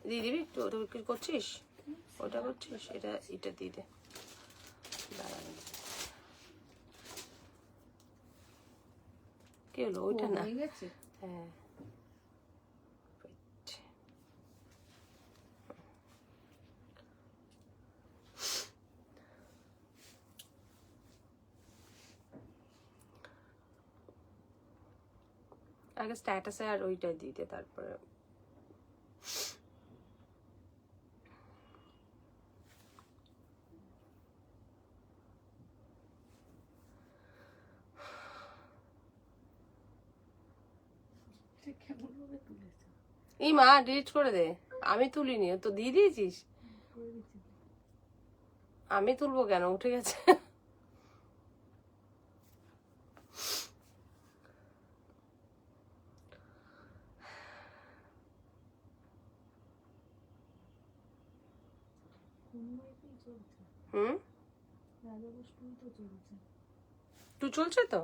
দিয়ে দিবি একটু, ওটা বিক্রি করছিস, ওটা করছিস, এটা দিয়ে দে। কি হলো ওইটা না? হ্যাঁ আগে স্ট্যাটাসে আর ওইটা দিতে, তারপরে এই মা ডিলিট করে দে। আমি তুলিনি, তো দিয়ে দিয়েছিস। আমি তুলবো কেন, উঠে গেছে। তুই চলছে তো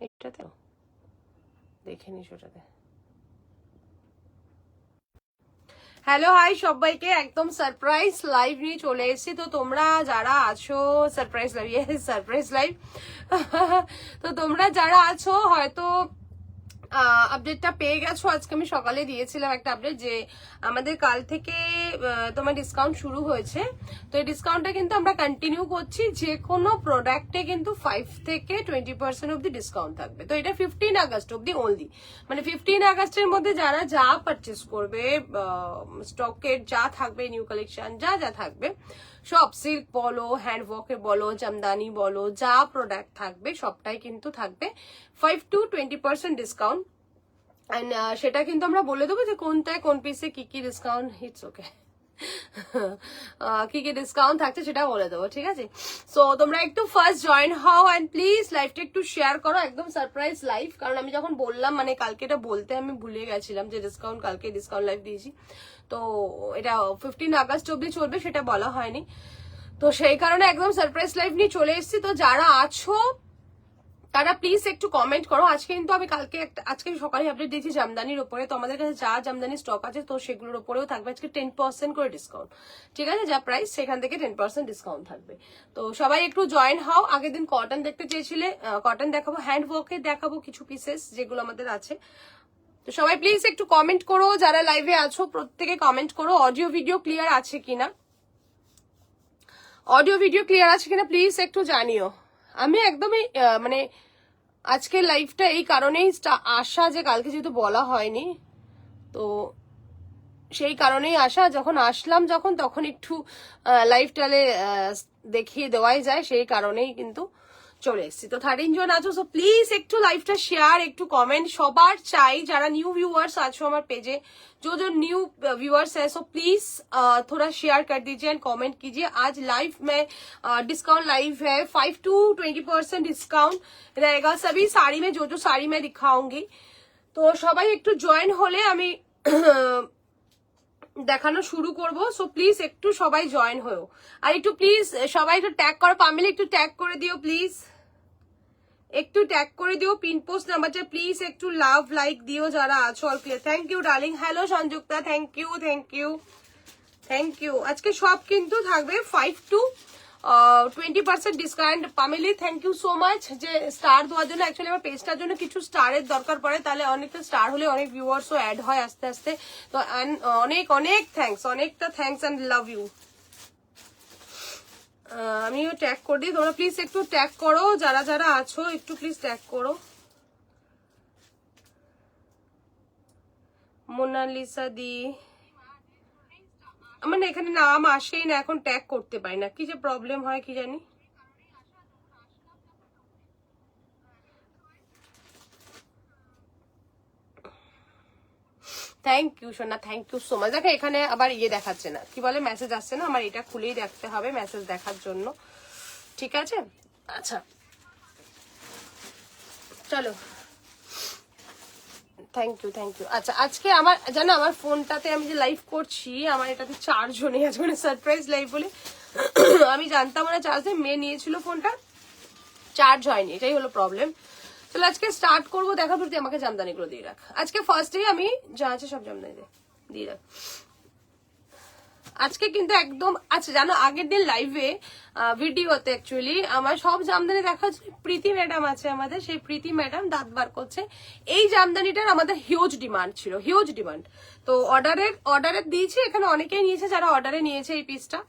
এটাতে, দেখে নিস ওটাতে। হ্যালো হাই সবাইকে, একদম সারপ্রাইজ লাইভ নিয়ে চলে এসেছি। তো তোমরা যারা আছো, সারপ্রাইজ লাইভ, সারপ্রাইজ লাইভ। তো তোমরা যারা আছো হয়তো আপডেটটা পেয়ে গেছো। আজকে আমি সকালে দিয়েছিলাম একটা আপডেট যে আমাদের কাল থেকে তোমার ডিসকাউন্ট শুরু হয়েছে। তো এই ডিসকাউন্টটা কিন্তু আমরা কন্টিনিউ করছি, যে কোনো প্রোডাক্টে কিন্তু 5 থেকে 20% অব্দি ডিসকাউন্ট থাকবে। তো এটা 15 আগস্ট অব্দি অনলি, মানে 15 আগস্টের মধ্যে যারা যা পারচেস করবে, স্টকের যা থাকবে, নিউ কালেকশন যা যা থাকবে সব, সিল্ক বলো, হ্যান্ড ওয়ার্কের বলো, জামদানি বলো, যা প্রোডাক্ট থাকবে সবটাই কিন্তু থাকবে 5 to 20% ডিসকাউন্ট। এন্ড সেটা কিন্তু আমরা বলে দেবো যে কোনটায় কোন পিসে কি কি ডিসকাউন্ট, ইটস ওকে, কি কি ডিসকাউন্ট থাকছে সেটা বলে দেবো, ঠিক আছে? সো তোমরা একটু ফার্স্ট জয়েন হও এন্ড প্লিজ লাইভটা একটু শেয়ার করো, একদম সারপ্রাইজ লাইভ। কারণ আমি যখন বললাম, মানে কালকে এটা বলতে আমি ভুলে গেছিলাম যে ডিসকাউন্ট, কালকে ডিসকাউন্ট লাইভ দিয়েছি, তো এটা 15 আগস্ট অব্দি চলবে সেটা বলা হয়নি। তো সেই কারণে একদম সারপ্রাইজ লাইভ নিয়ে চলে এসেছি। তো যারা আছো তারা প্লিজ একটু কমেন্ট করো। আজকে কিন্তু আমি আজকে সকালে আপডেট দিয়েছি জামদানির উপরে। তো আমাদের কাছে যা জামদানি স্টক আছে তো সেগুলোর উপরেও থাকবে আজকে 10% করে ডিসকাউন্ট, ঠিক আছে? যা প্রাইস সেখান থেকে 10% ডিসকাউন্ট থাকবে। তো সবাই একটু জয়েন হও। আগের দিন কটন দেখতে চেয়েছিলে, কটন দেখাবো, হ্যান্ড ওয়ার্কের দেখাবো কিছু পিসেস যেগুলো আমাদের আছে। তো সবাই প্লিজ একটু কমেন্ট করো, যারা লাইভে আছো প্রত্যেকে কমেন্ট করো অডিও ভিডিও ক্লিয়ার আছে কিনা, অডিও ভিডিও ক্লিয়ার আছে কিনা প্লিজ একটু জানিও। আমি একদমই মানে আজকের লাইভটা এই কারণেই আসা যে কালকে যেহেতু বলা হয়নি, তো সেই কারণেই আসা। যখন আসলাম তখন একটু লাইভটালে দেখিয়ে দেওয়াই যায়, সেই কারণেই কিন্তু চলে এসেছি। তো 13 জন আছো, সো প্লিজ একটু লাইভটা শেয়ার, একটু কমেন্ট সবার চাই। যারা নিউ व्यूअर्स आছো हमारे पेजे, जो न्यू व्यूअर्स है, सो प्लीज थोड़ा शेयर कर दीजिए एंड कमेंट कीजिए। आज लाइव में डिस्काउंट लाइव है, 5 to 20% डिस्काउंट रहेगा सभी साड़ी में, जो साड़ी मैं दिखाऊंगी। তো সবাই একটু জয়েন হলে আমি দেখানো শুরু করব। সো প্লিজ একটু সবাই জয়েন হও, আর একটু প্লিজ সবাই একটু ট্যাগ করো, পামিলি একটু ট্যাগ করে দিও প্লিজ, একটু ট্যাগ করে দিও পিন পোস্ট নাম্বারটা, প্লিজ একটু লাভ লাইক দিও যারা আছো all clear. Thank you darling, hello Sanjukta, thank you thank you thank you. আজকে সব কিন্তু থাকবে 5 to 20% ডিসকাউন্ট। পামিলি থ্যাংক ইউ সো মাচ যে স্টার দেওয়ার জন্য। অ্যাকচুয়ালি আমার পেজটার জন্য কিছু স্টারের দরকার পড়ে, তাহলে অনেকটা স্টার হলে অনেক ভিউয়ার্সও অ্যাড হয় আস্তে আস্তে। তো অনেক অনেক থ্যাংকস, অনেকটা থ্যাংকস অ্যান্ড লাভ ইউ। আমিও ট্যাগ করে দিই, তোমরা প্লিজ একটু ট্যাগ করো, যারা যারা আছো একটু প্লিজ ট্যাগ করো। মোনালিসা দি, আমার না এখানে নাম আসেই না, এখন ট্যাগ করতে পারি না, কি যে প্রবলেম হয় কি জানি। থ্যাংক ইউ সোনা, থ্যাংক ইউ সো মাচ। দেখো এখানে আবার ইয়ে দেখাচ্ছে না, কি বলে মেসেজ আসছে না, আমার এটা খুলেই দেখতে হবে মেসেজ দেখার জন্য, ঠিক আছে? আচ্ছা চলো, থ্যাংক ইউ থ্যাংক ইউ। আচ্ছা আজকে আমার জানো আমার ফোনটাতে আমি যে লাইভ করছি, আমার এটাতে 4 জনই আছে, মানে সারপ্রাইজ লাইভ বলে আমি জানতাম না চার্জ দিয়ে, মেয়ে নিয়েছিল ফোনটা, চার্জ হয়নি, এটাই হলো প্রবলেম। চলো আজকে স্টার্ট করবো, দেখার পর আমাকে জামদানিগুলো দিয়ে রাখ। আজকে ফার্স্টেই আমি যা আছে সব জামদানি দিয়ে রাখ। আজকে কিন্তু একদম, আচ্ছা জানো আগের দিন লাইভে ভিডিওতে অ্যাকচুয়ালি আমার সব জামদানি দেখা হচ্ছে, প্রীতি ম্যাডাম আছে আমাদের, সেই প্রীতি ম্যাডাম দাঁত বার করছে। এই জামদানিটার আমাদের হিউজ ডিমান্ড ছিল, হিউজ ডিমান্ড। তো অর্ডারে দিয়েছি, এখানে অনেকেই নিয়েছে যারা অর্ডারে নিয়েছে এই পিসটা।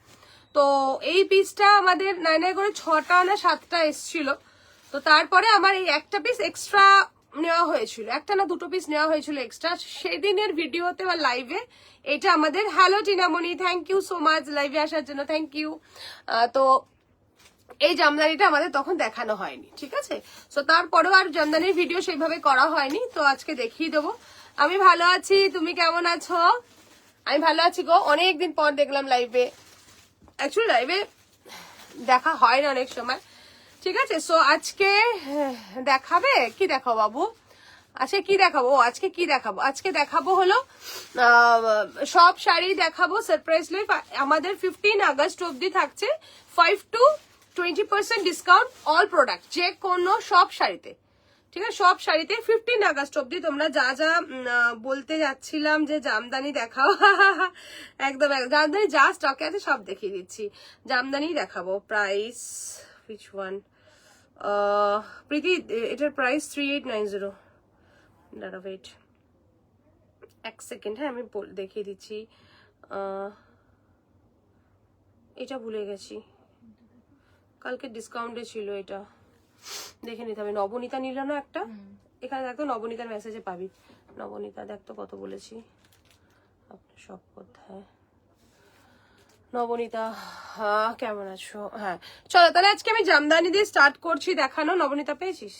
তো এই পিসটা আমাদের নাই করে 6টা না 7টা এসছিল। তো তারপরে আমার এই একটা পিস এক্সট্রা নেওয়া হয়েছিল, একটা না 2টো পিস নেওয়া হয়েছিল এক্সট্রা। সেদিনের ভিডিওতে বা লাইভে এটা আমাদের, hello Tinamoni, thank you so much লাইভে আসার জন্য, থ্যাংক ইউ। তো এই জামদানিটা আমাদের তখন দেখানো হয়নি, ঠিক আছে। তো তারপরেও আর জামদানির ভিডিও সেইভাবে করা হয়নি, তো আজকে দেখিয়ে দেবো। আমি ভালো আছি, তুমি কেমন আছো? আমি ভালো আছি গো, অনেকদিন পর দেখলাম লাইভে। অ্যাকচুয়ালি লাইভে দেখা হয় না অনেক সময়, ঠিক আছে। সো আজকে দেখাবে কি, দেখাবো বাবু? আজকে কি দেখাবো? আজকে কি দেখাবো? আজকে দেখাবো হলো সব শাড়ি দেখাবো সারপ্রাইজ লাইভ। আমাদের 15 আগস্ট অব্দি থাকছে 5 to 20% ডিসকাউন্ট অল প্রোডাক্ট, যে কোনো সব শাড়িতে, ঠিক আছে। সব শাড়িতে 15 আগস্ট অব্দি। তোমরা যা যা বলতে যাচ্ছিলাম যে জামদানি দেখাও, একদম জামদানি যা স্টকে আছে সব দেখিয়ে দিচ্ছি। জামদানি দেখাবো। Price which one? প্রীতি, এটার প্রাইস 3890। দাঁড়া ওয়েট এক সেকেন্ড, হ্যাঁ আমি দেখিয়ে দিচ্ছি। এটা ভুলে গেছি, কালকে ডিসকাউন্টে ছিল, এটা দেখে নিতে হবে। নবনীতা নিল না একটা, এখানে দেখতো নবনীতার মেসেজে পাবি। নবনীতা দেখতো কত বলেছি, আপনার সব কোথায়? নবনীতা, হ্যাঁ কেমন আছো? হ্যাঁ চলো তাহলে আজকে আমি জামদানি দিয়ে স্টার্ট করছি দেখানো। নবনীতা পেয়েছিস?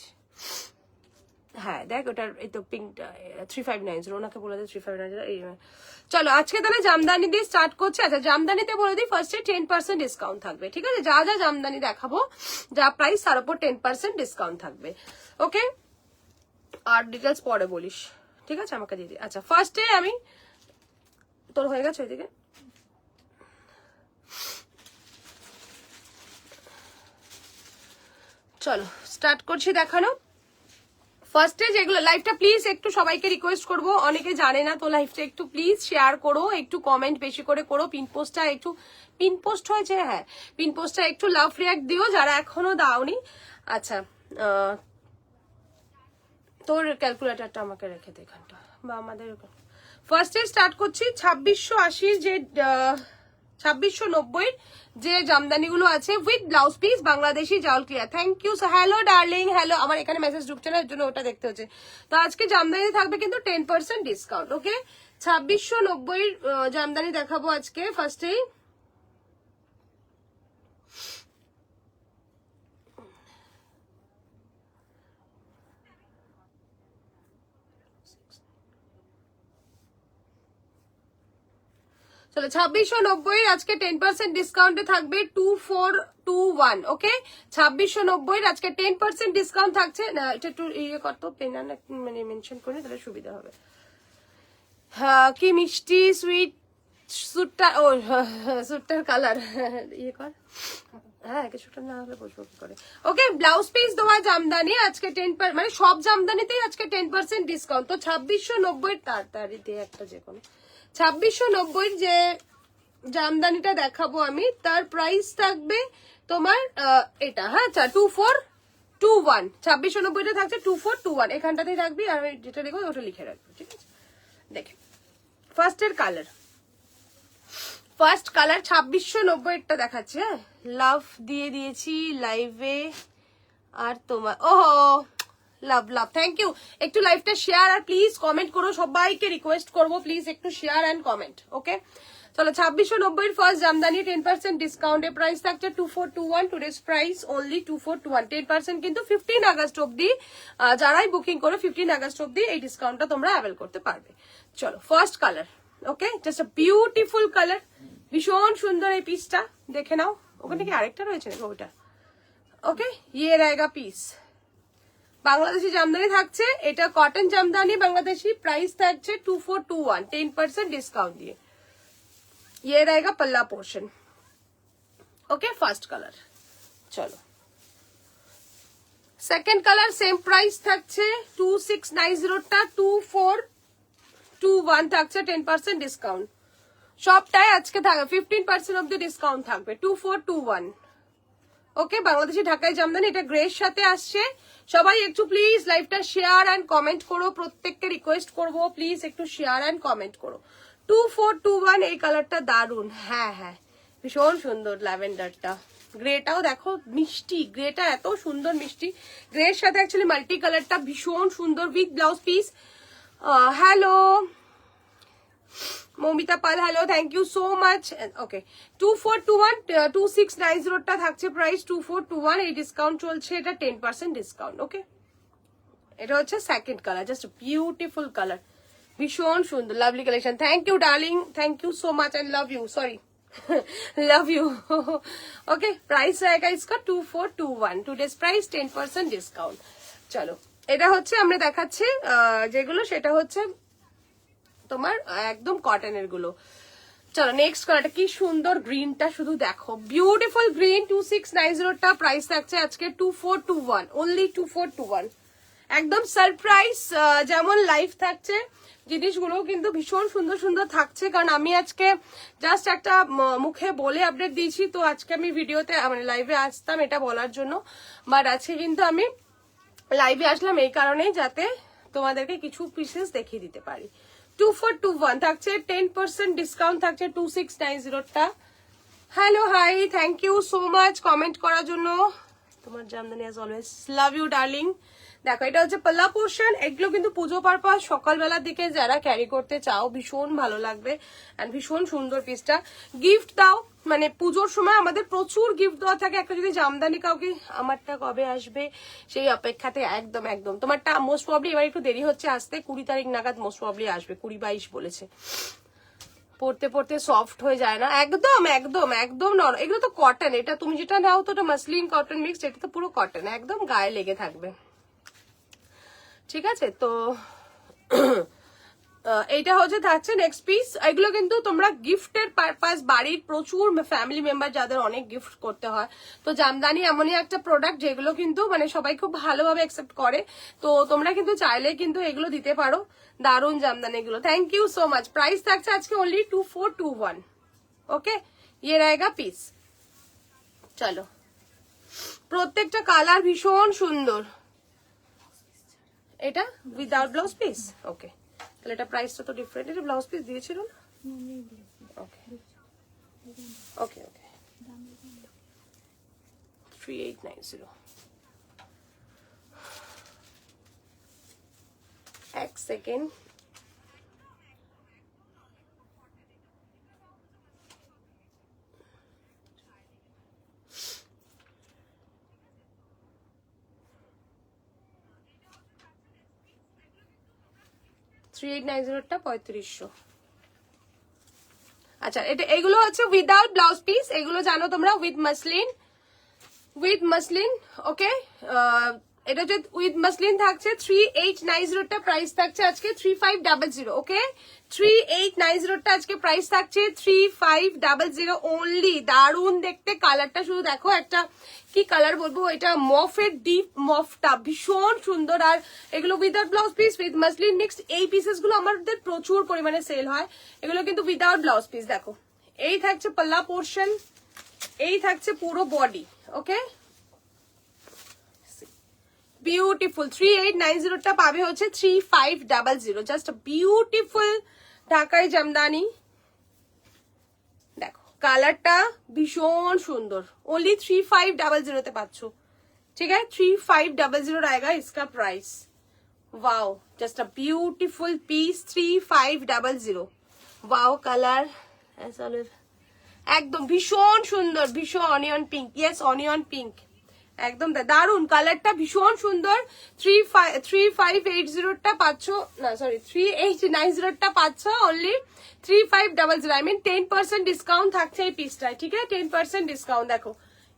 হ্যাঁ দেখ ওটার, এই তো পিঙ্কটা 3590, ওনাকে বলে দেয় 3590। চলো আজকে তাহলে জামদানি দিয়ে স্টার্ট করছি। আচ্ছা জামদানিতে বলে দিই ফার্স্টে 10% ডিসকাউন্ট থাকবে, ঠিক আছে। যা যা জামদানি দেখাবো, যা প্রাইস তার উপর 10% ডিসকাউন্ট থাকবে, ওকে। আর ডিটেলস পরে বলিস, ঠিক আছে, আমাকে দিয়ে দিই। আচ্ছা ফার্স্টে আমি, তোর হয়ে গেছে ওইদিকে? চলো স্টার্ট করছি দেখানো। ফার্স্টে যেগুলো লাইভটা প্লিজ একটু সবাইকে রিকোয়েস্ট করবো, অনেকে জানে না তো লাইভটা একটু প্লিজ শেয়ার করো, একটু কমেন্ট বেশি করে করো। পিন পোস্ট হয়েছে, হ্যাঁ পিন পোস্টটা একটু লাভ রিয়াক্ট দিও যারা এখনো দাওনি। আচ্ছা তোর ক্যালকুলেটারটা আমাকে রেখে দে এখানটা, বা আমাদের ফার্স্টে স্টার্ট করছি 2680 যে 2690 যে জামদানিগুলো আছে উইথ ব্লাউজ পিস, বাংলাদেশি জাউল clear. Thank you. Hello darling, hello. আমার এখানে মেসেজ ঢুকছে না, এর জন্য ওটা দেখতে হচ্ছে। তো আজকে জামদানি থাকবে কিন্তু 10% ডিসকাউন্ট, ওকে। 2690 জামদানি দেখাবো আজকে ফার্স্টেই। চলো 2690 আজকে 10% ডিসকাউন্টে থাকবে 2421, ওকে। 2690 আজকে 10% ডিসকাউন্ট থাকছে না। এটা একটু ইয়ে করতো, পেন মানে মেনশন করে তাহলে সুবিধা হবে। হ্যাঁ কি মিষ্টি সুইট স্যুটটা, ও স্যুটটার কালার ইয়ে কর, হ্যাঁ কিছুটা না হলে বসবো কি করে। ওকে ব্লাউজ পিস দেওয়া জামদানি আজকে 10%, মানে সব জামদানিতেই আজকে 10% ডিসকাউন্ট। তো 2690 তাড়াতাড়ি দিয়ে একটা যে কোনো 2690 যে জামদানিটা দেখাবো আমি, তার প্রাইস থাকবে তোমার এটা, হ্যাঁ 2421। 2690 থাকছে 2421, এখানটাতেই রাখবি, আর যেটা দেখবো ওটা লিখে রাখবি, ঠিক আছে। দেখে ফার্স্টের কালার, ফার্স্ট কালার 2690 দেখাচ্ছে, হ্যাঁ লাভ দিয়ে দিয়েছি লাইভে। আর তোমার ওহো লাভ লাভ, থ্যাংক ইউ। একটু লাইভটা শেয়ার আর প্লিজ কমেন্ট করো, সবাইকে রিকোয়েস্ট করবো প্লিজ একটু শেয়ার অ্যান্ড কমেন্ট, ওকে। চলো 2690 ফার্স্ট জামদানি 10% ডিসকাউন্টে প্রাইস থাকছে 2421। Today's price only 2421। 10% কিন্তু 15 আগস্ট অব্দি, যারাই বুকিং করো 15 আগস্ট অব্দি এই ডিসকাউন্টটা তোমরা অ্যাভেল করতে পারবে। চলো first colour, okay, just a beautiful colour, ভীষণ সুন্দর এই পিসটা, দেখে নাও। ওখানে কি আরেকটা রয়েছে নাকি ওইটা, ওকে। ইয়ে রায়গা পিস, বাংলাদেশি জামদানি থাকছে, এটা কটন জামদানি বাংলাদেশি, প্রাইস থাকছে 2421 10% ডিসকাউন্ট দিয়ে। ये रहेगा पल्ला पोर्शन, ओके। फास्ट कलर, चलो সেকেন্ড কালার সেম প্রাইস থাকছে 2690টা 2421 থাকছে 10% ডিসকাউন্ট। সবটাই আজকে থাকবে 15% অব দ্য ডিসকাউন্ট থাকবে 2421। ওকে, বাংলাদেশি ঢাকায় জামদানি, এটা গ্রের সাথে আসছে। সবাই একটু প্লিজ লাইভটা শেয়ার অ্যান্ড কমেন্ট করো, প্রত্যেককে রিকোয়েস্ট করবো প্লিজ একটু শেয়ার অ্যান্ড কমেন্ট করো। 2421 এই কালারটা দারুন, হ্যাঁ হ্যাঁ ভীষণ সুন্দর ল্যাভেন্ডারটা। গ্রেটাও দেখো মিষ্টি, গ্রেটা এত সুন্দর মিষ্টি, গ্রের সাথে অ্যাকচুয়ালি মাল্টি কালারটা ভীষণ সুন্দর with blouse piece. Hello Mamita Pal, hello, thank you so much. Okay 2421 2690টা থাকছে প্রাইস 2421, এই ডিসকাউন্ট চলছে, এটা 10% ডিসকাউন্ট। ওকে, এটা হচ্ছে second colour, just beautiful colour, ভীষণ সুন্দর lovely collection. Thank you darling, thank you so much and love you, sorry love you. Okay, price रहेगा इसका 2421, टुडेज प्राइस 10% डिस्काउंट। চলো এটা হচ্ছে আমরা দেখাচ্ছি যেগুলো, সেটা হচ্ছে তোমার একদম কটনের গুলো। চলো নেক্সট কালারটা, কি সুন্দর গ্রিনটা শুধু দেখো, বিউটিফুল গ্রিন 2690টা প্রাইস থাকছে আজকে 2421, অনলি 2421, একদম সারপ্রাইজ। যেমন লাইভ থাকছে জিনিসগুলো কিন্তু ভীষণ সুন্দর সুন্দর থাকছে, কারণ আমি আজকে জাস্ট একটা মুখে বলে আপডেট দিয়েছি, তো আজকে আমি ভিডিওতে মানে লাইভে আসতাম এটা বলার জন্য, বাট আজকে কিন্তু আমি লাইভে আসলাম এই কারণেই যাতে তোমাদেরকে কিছু পিসেস দেখিয়ে দিতে পারি। 2421 থাকছে, 10% ডিসকাউন্ট থাকছে 2690টা। Hello hi, thank you so much comment করার জন্য। তোমার jamdani as always, love you darling. দেখো এটা হচ্ছে পাল্লা পোর্শন, এগুলো কিন্তু পুজো পারপাস সকালবেলার দিকে যারা ক্যারি করতে চাও ভীষণ ভালো লাগবে এন্ড ভীষণ সুন্দর পিসটা। গিফট দাও, মানে পুজোর সময় আমাদের প্রচুর গিফট দেওয়া থাকে, একটা যদি জামদানি কাউকে, আমারটা কবে আসবে সেই অপেক্ষাতে, একদম একদম তোমারটা মোস্ট প্রবলি এবার একটু দেরি হচ্ছে আসতে, 20 তারিখ নাগাদ মোস্ট প্রবলি আসবে, 20-22 বলেছে। পড়তে পড়তে সফট হয়ে যায় না, একদম একদম একদম নরম, এগুলো তো কটন, এটা তুমি যেটা নাও তো ওটা মাসলিন কটন মিক্স, এটা তো পুরো কটন, একদম গায়ে লেগে থাকবে, ঠিক আছে। তো এইটা হচ্ছে থাকছে নেক্সট পিস। এগুলো কিন্তু তোমরা গিফটের পারপাস, বাড়ির প্রচুর ফ্যামিলি মেম্বার যাদের অনেক গিফট করতে হয়, তো জামদানি এমনই একটা প্রোডাক্ট যেগুলো কিন্তু মানে সবাই খুব ভালোভাবে অ্যাকসেপ্ট করে, তো তোমরা কিন্তু চাইলে কিন্তু এগুলো দিতে পারো, দারুন জামদানি এগুলো। Thank you so much. Price থাকছে আজকে অনলি 2421। ওকে, ইয়ে रहेगा পিস। চলো, প্রত্যেকটা কালার ভীষণ সুন্দর। এটা উইদাউট ব্লাউজ পিস, ওকে, তাহলে এটা প্রাইসটা তো ডিফারেন্ট, এটা ব্লাউজ পিস দিয়েছিল না? ওকে ওকে ওকে 3890। এক সেকেন্ড, টা 3500। আচ্ছা, এটা এগুলো হচ্ছে উইদাউট ব্লাউজ পিস, এগুলো জানো তোমরা উইথ মাসলিন। ওকে, এটা হচ্ছে উইথ মাসলিন থাকছে 3890টা প্রাইস থাকছে আজকে 3500। ওকে, 3890টা আজকে প্রাইস থাকছে 3500 অনলি। দারুন দেখতে, কালারটা শুধু দেখো, একটা কি কালার বলবো, এটা মফের ডিপ মফটা ভীষণ সুন্দর। আর এগুলো without blouse piece with muslin mixed, এই পিসেস গুলো আমাদের প্রচুর পরিমাণে সেল হয়, এগুলো কিন্তু উইদাউট ব্লাউজ পিস। দেখো এই থাকছে পাল্লা পোর্শন, এই থাকছে পুরো বডি। ওকে, বিউটিফুল 3890টা পাবে হচ্ছে 3500, জাস্ট বিউটিফুল ঢাকাই জামদানি। দেখো কালারটা ভীষণ সুন্দর, ओनली 3500 পাচ্ছ, ঠিক আছে। 3500 आएगा इसका price. Wow, just a beautiful piece 3500। Wow colour একদম ভীষণ সুন্দর, ভীষণ onion pink, yes onion pink, একদম দারুন কালারটা ভীষণ সুন্দর। 3580টা পাচ্ছ না, সরি 3890টা পাচ্ছ অনলি 3500। আই মিন 10% ডিসকাউন্ট থাকছে এই পিসটায়, ঠিক আছে, 10% ডিসকাউন্ট। দেখো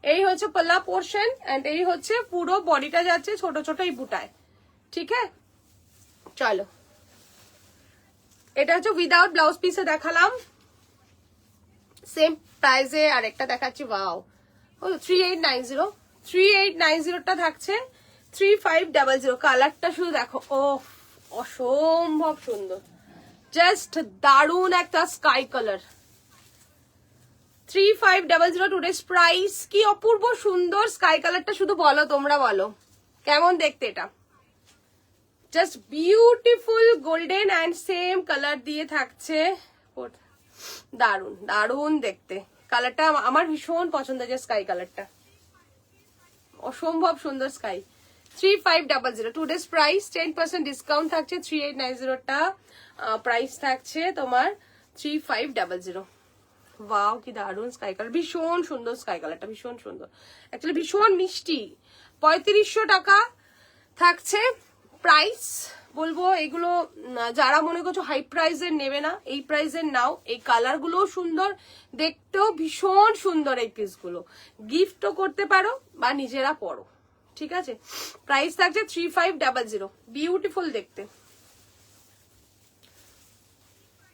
এই হচ্ছে পাল্লা পোর্শন এন্ড এই হচ্ছে পুরো বডিটা যাচ্ছে ছোট ছোট এই বুটায়, ঠিক আছে। চলো, এটা হচ্ছে উইদাউট ব্লাউজ পিসে দেখালাম, সেম প্রাইসে আরেকটা দেখাচ্ছি। ওয়াও, 3890টা থাকছে 3500 কালারটা শুধু দেখো, ও অসম্ভব সুন্দর, জাস্ট দারুন একটা স্কাই কালার। 3500 today's price. কি অপূর্ব সুন্দর স্কাই কালারটা, শুধু বলো, তোমরা বলো কেমন দেখতে এটা। Just beautiful golden and same colour দিয়ে থাকছে, দারুন দারুন দেখতে কালারটা। আমার ভীষণ পছন্দ যে স্কাই কালারটা, অসম্ভব সুন্দর স্কাই। 3500 টুডেস প্রাইস, 10% ডিসকাউন্ট থাকছে। 3890টা প্রাইস থাকছে তোমার 3500। ওয়াও কি দারুন স্কাই কালার, ভীষণ সুন্দর স্কাই কালারটা, ভীষণ সুন্দর, অ্যাকচুয়ালি ভীষণ মিষ্টি। 3500 টাকা থাকছে প্রাইস। বলবো এগুলো যারা মনে করছো হাই প্রাইসের নেবে না, এই প্রাইসের নাও। এই কালার গুলো সুন্দর, দেখতেও ভীষণ সুন্দর। এই পিসগুলো গিফটও করতে পারো বা নিজেরা পরো, ঠিক আছে। প্রাইস থাকছে 3500, বিউটিফুল দেখতে।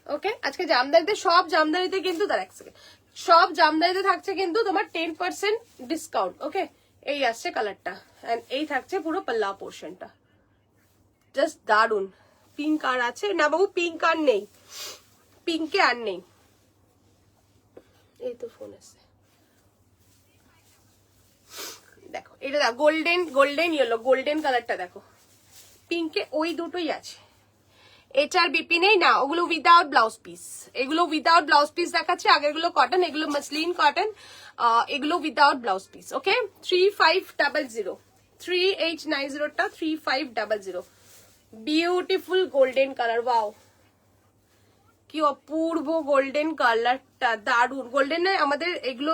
ওকে, আজকে জামদানিতে, সব জামদানিতে কিন্তু তার এক সেকেন্ড, সব জামদানিতে থাকছে কিন্তু তোমার 10% ডিসকাউন্ট। ওকে, এই আসছে কালারটা, এন্ড এই থাকছে পুরো পাল্লা পোর্শনটা, জাস্ট দারুন। পিঙ্ক আর আছে না বাবু? পিঙ্ক আর নেই, পিঙ্কে আর নেই। এই তো ফোন আছে, দেখো এটা দেখো, গোল্ডেন গোল্ডেন ইয়েলো, গোল্ডেন কালারটা দেখো। পিঙ্কে ওই দুটোই আছে, HRBP নেই না, ওগুলো উইদাউট ব্লাউজ পিস। এগুলো উইদাউট ব্লাউজ পিস দেখাচ্ছে, আগেরগুলো কটন, এগুলো মসলিন কটন, এগুলো উইদাউট ব্লাউজ পিস। ওকে, 3500, 3890টা 3500। বিউটিফুল গোল্ডেন কালার, ওয়াও কি অপূর্ব গোল্ডেন কালারটা, দারুন। গোল্ডেন আমাদের এগুলো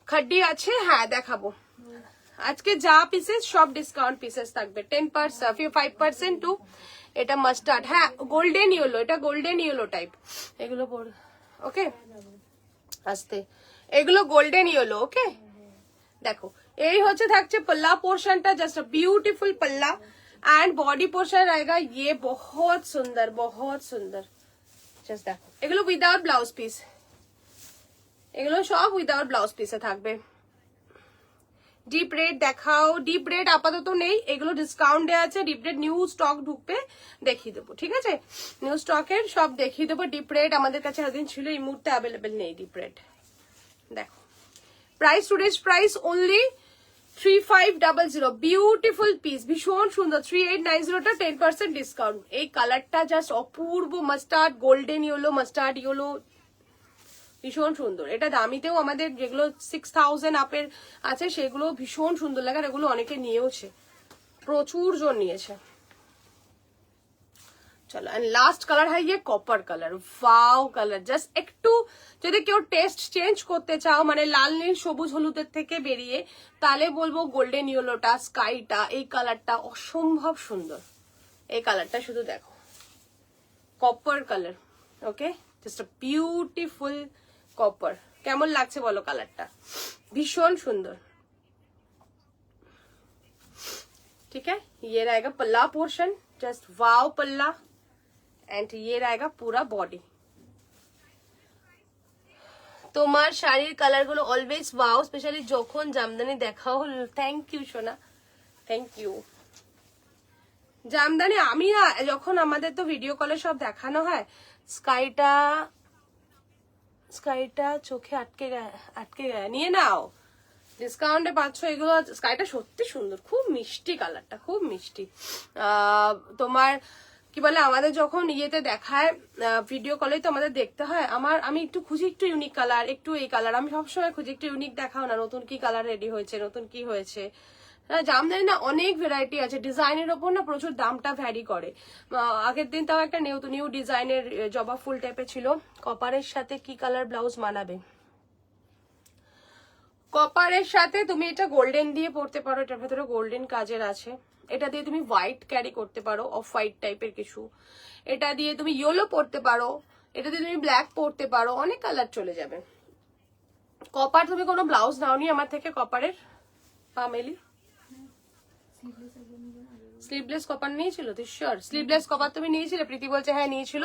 খাড্ডি আছে, হ্যাঁ দেখাবো। আজকে যা পিসেস সব ডিসকাউন্ট পিসেস থাকবে, 10%, 5% টু এটা মাস্টার্ড, হ্যাঁ গোল্ডেন ইয়েলো, এটা গোল্ডেন ইয়েলো টাইপ এগুলো। ওকে আস্তে, এগুলো গোল্ডেন ইয়েলো। ওকে দেখো, এই হচ্ছে থাকছে पल्ला पोर्शनটা, জাস্ট বিউটিফুল पल्ला एंड बॉडी पोर्शन रहेगा ये, बहुत सुंदर बहुत सुंदर। জাস্ট দেখো, এগুলো উইদাউট ব্লাউজ পিস, এগুলো সব উইদাউট ব্লাউজ পিসে থাকবে। ডিপ রেড দেখাও, ডিপ রেড আপাতত নেই, এগুলো ডিসকাউন্টে আছে। ডিপ রেড নিউ স্টক ঢুকবে, দেখিয়ে দেবো, ঠিক আছে। নিউ স্টকের সব দেখিয়ে দেবো। ডিপ রেড আমাদের কাছে এতদিন ছিল, এই মুহূর্তে অ্যাভেলেবেল নেই ডিপ রেড। দেখো price, today's price only 3500, beautiful piece, ভীষণ সুন্দর। 3890টা 10% ডিসকাউন্ট। এই কালারটা জাস্ট অপূর্ব, mustard golden yellow, mustard yellow, ভীষণ সুন্দর। এটা দামিতেও আমাদের যেগুলো 6000 আপের আছে সেগুলো ভীষণ সুন্দর লাগে, আর এগুলো অনেকে নিয়েওছে, প্রচুর জন নিয়েছে। চলো, এন্ড লাস্ট কালার হয় ये copper colour, wow colour. Just একটু যদি কেউ টেস্ট চেঞ্জ করতে চাও, মানে লাল নীল সবুজ হলুদের থেকে বেরিয়ে, তাহলে বলবো গোল্ডেন ইয়েলোটা, স্কাইটা, এই কালারটা অসম্ভব সুন্দর। এই কালারটা শুধু দেখো, copper colour. Okay, just a beautiful copper. কেমন লাগছে বলো কালারটা, ভীষণ সুন্দর। ठीक है, ये रहेगा पल्ला पोर्शन, जस्ट वाव पल्ला, एंड ये रहेगा पूरा बॉडी। তোমার শাড়ির কালার গুলো অলওয়েজ ওয়াও, স্পেশালি যখন জামদানি দেখাও। থ্যাংক ইউ সোনা, থ্যাংক ইউ। জামদানি আমি না, যখন আমাদের তো ভিডিও কলে সব দেখানো হয়, স্কাইটা চোখে আটকে গায়ে নিয়ে নাও, ডিসকাউন্টে পাচ্ছ এগুলো। স্কাইটা সত্যি সুন্দর, খুব মিষ্টি কালারটা, খুব মিষ্টি। তোমার কি বলে, আমাদের যখন ইয়েতে দেখায় ভিডিও কলে, তো আমাদের দেখতে হয়, আমি একটু খুঁজি একটু ইউনিক কালার, একটু এই কালার, আমি সবসময় খুঁজি একটু ইউনিক দেখাও না, নতুন কি কালার রেডি হয়েছে, নতুন কি হয়েছে। জামদানি না অনেক ভ্যারাইটি আছে, ডিজাইনের ওপর না প্রচুর দামটা ভ্যারি করে। আগের দিন তাও একটা নিউ ডিজাইনের জবা ফুল টাইপের ছিল। কপারের সাথে কি কালার ব্লাউজ মানাবে? কপারের সাথে তুমি এটা গোল্ডেন দিয়ে পরতে পারো, এটার ভেতরে গোল্ডেন কাজের আছে। এটা দিয়ে তুমি হোয়াইট ক্যারি করতে পারো, অফ হোয়াইট টাইপের কিছু। এটা দিয়ে তুমি ইয়েলো পরতে পারো, এটা দিয়ে তুমি ব্ল্যাক পরতে পারো, অনেক কালার চলে যাবে। কপার তুমি কোনো ব্লাউজ নাওনি আমার থেকে কপারের? পামেলি স্লিভলেস কপার নিয়েছিল? তুই শিওর স্লিভলেস কপার তুমি নিয়েছিলে? প্রীতি বলছে হ্যাঁ নিয়েছিল।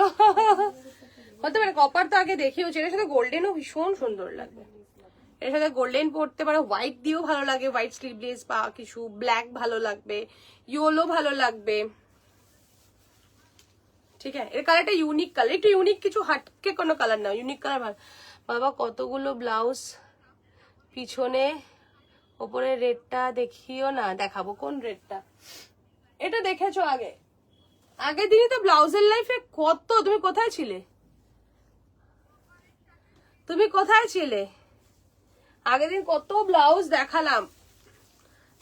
হতে পারে, কপার তো আগে দেখিয়েছে, এটার সাথে গোল্ডেনও ভীষণ সুন্দর লাগবে, এর সাথে গোল্ডেন পরতে পারো, হোয়াইট দিয়েও ভালো লাগে, হোয়াইট স্লিভলেস বা কিছু, ব্ল্যাক ভালো লাগবে, ইয়েলো ভালো লাগবে। ঠিক আছে, এর কালারটা ইউনিক কালার, একটু ইউনিক কিছু, হাটকে কোনো কালার না, ইউনিক কালার ভালো। বাবা কতগুলো ব্লাউজ, পিছনে ওপরে রেডটা দেখিও না, দেখাবো কোন রেডটা, এটা দেখেছো আগে, আগের দিনই তো ব্লাউজের লাইফে কত, তুমি কোথায় ছিলে, তুমি কোথায় ছিলে আগের দিন, কত ব্লাউজ দেখালাম।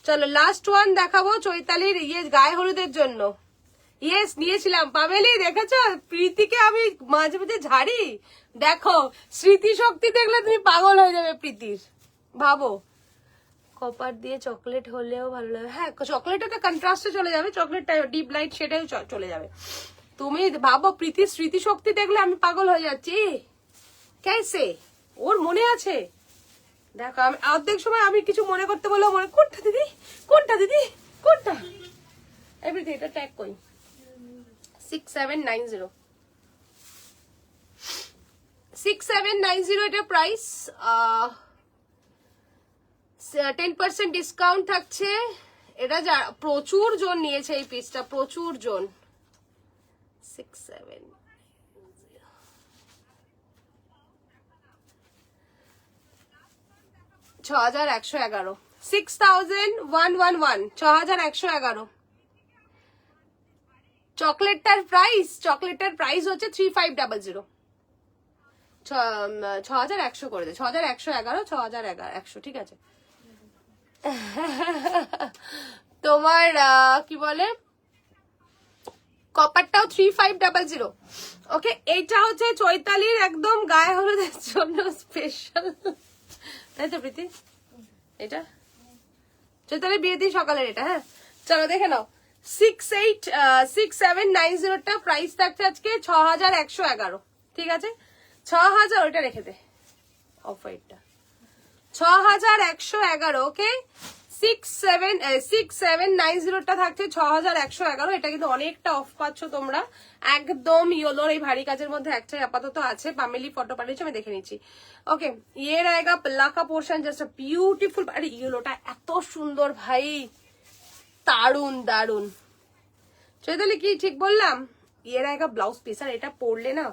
চলো লাস্ট ওয়ান দেখাবো চৈতালির গায়ে হলুদের জন্য। ইয়েস নিয়েছিলাম, পামেলি দেখেছো, প্রীতিকে আমি মাঝে মাঝে ঝাড়ি, দেখো স্মৃতি শক্তি দেখলে তুমি পাগল হয়ে যাবে প্রীতির, ভাবো। কপার দিয়ে চকলেট হলেও ভালো লাগে, হ্যাঁ চকলেট একটা কন্ট্রাস্টে চলে যাবে, চকলেটটা ডিপ লাইট সেটাই চলে যাবে। তুমি ভাবো প্রীতির স্মৃতি শক্তি দেখলে আমি পাগল হয়ে যাচ্ছি, কেসে ওর মনে আছে, দেখো আমি অর্ধেক সময় আমি কিছু মনে করতে বললেও মনে, কোনটা দিদি, কোনটা দিদি, কোনটা, এভরিথিং, এটা ট্যাগ কই, 6790, 6790 এটা প্রাইস, 10% ডিসকাউন্ট থাকছে। এটা যা প্রচুর জন নিয়েছে এই পিসটা, প্রচুর জন। 67 6111, 6111, 6111। চকলেটটার প্রাইস হচ্ছে 3500, 6100 করে দে, 6111, 6111, ঠিক আছে। তোমার কি বলে, কপারটাও 3500। ওকে, এইটা হচ্ছে চৈতালির একদম গায়ে হলুদের জন্য স্পেশাল, তাই তো প্রীতি, এটা চৈতালির বিয়ে দিন সকালের এটা, হ্যাঁ চলো দেখে নাও। 6790টা প্রাইস থাকছে আজকে 6111, ঠিক আছে 6000, ওইটা রেখে দে অফ হোয়াইটটা, 6111। ওকে, 6790টা থাকছে 6111, এটা কিন্তু অনেকটা অফ পাচ্ছ তোমরা, একদম ইয়েলোর এই ভারী কাজের মধ্যে একটাই আপাতত আছে, পামেলি ফটো পাঠিয়েছে আমি দেখে নিচ্ছি। ওকে, ये रहेगा पल्ला का पोर्शन, জাস্ট বিউটিফুল, আরে ইয়েলোটা এত সুন্দর ভাই, দারুন দারুন। চৈতালি কি ঠিক বললাম, ये रहेगा ব্লাউজ পিস, আর এটা পরলে না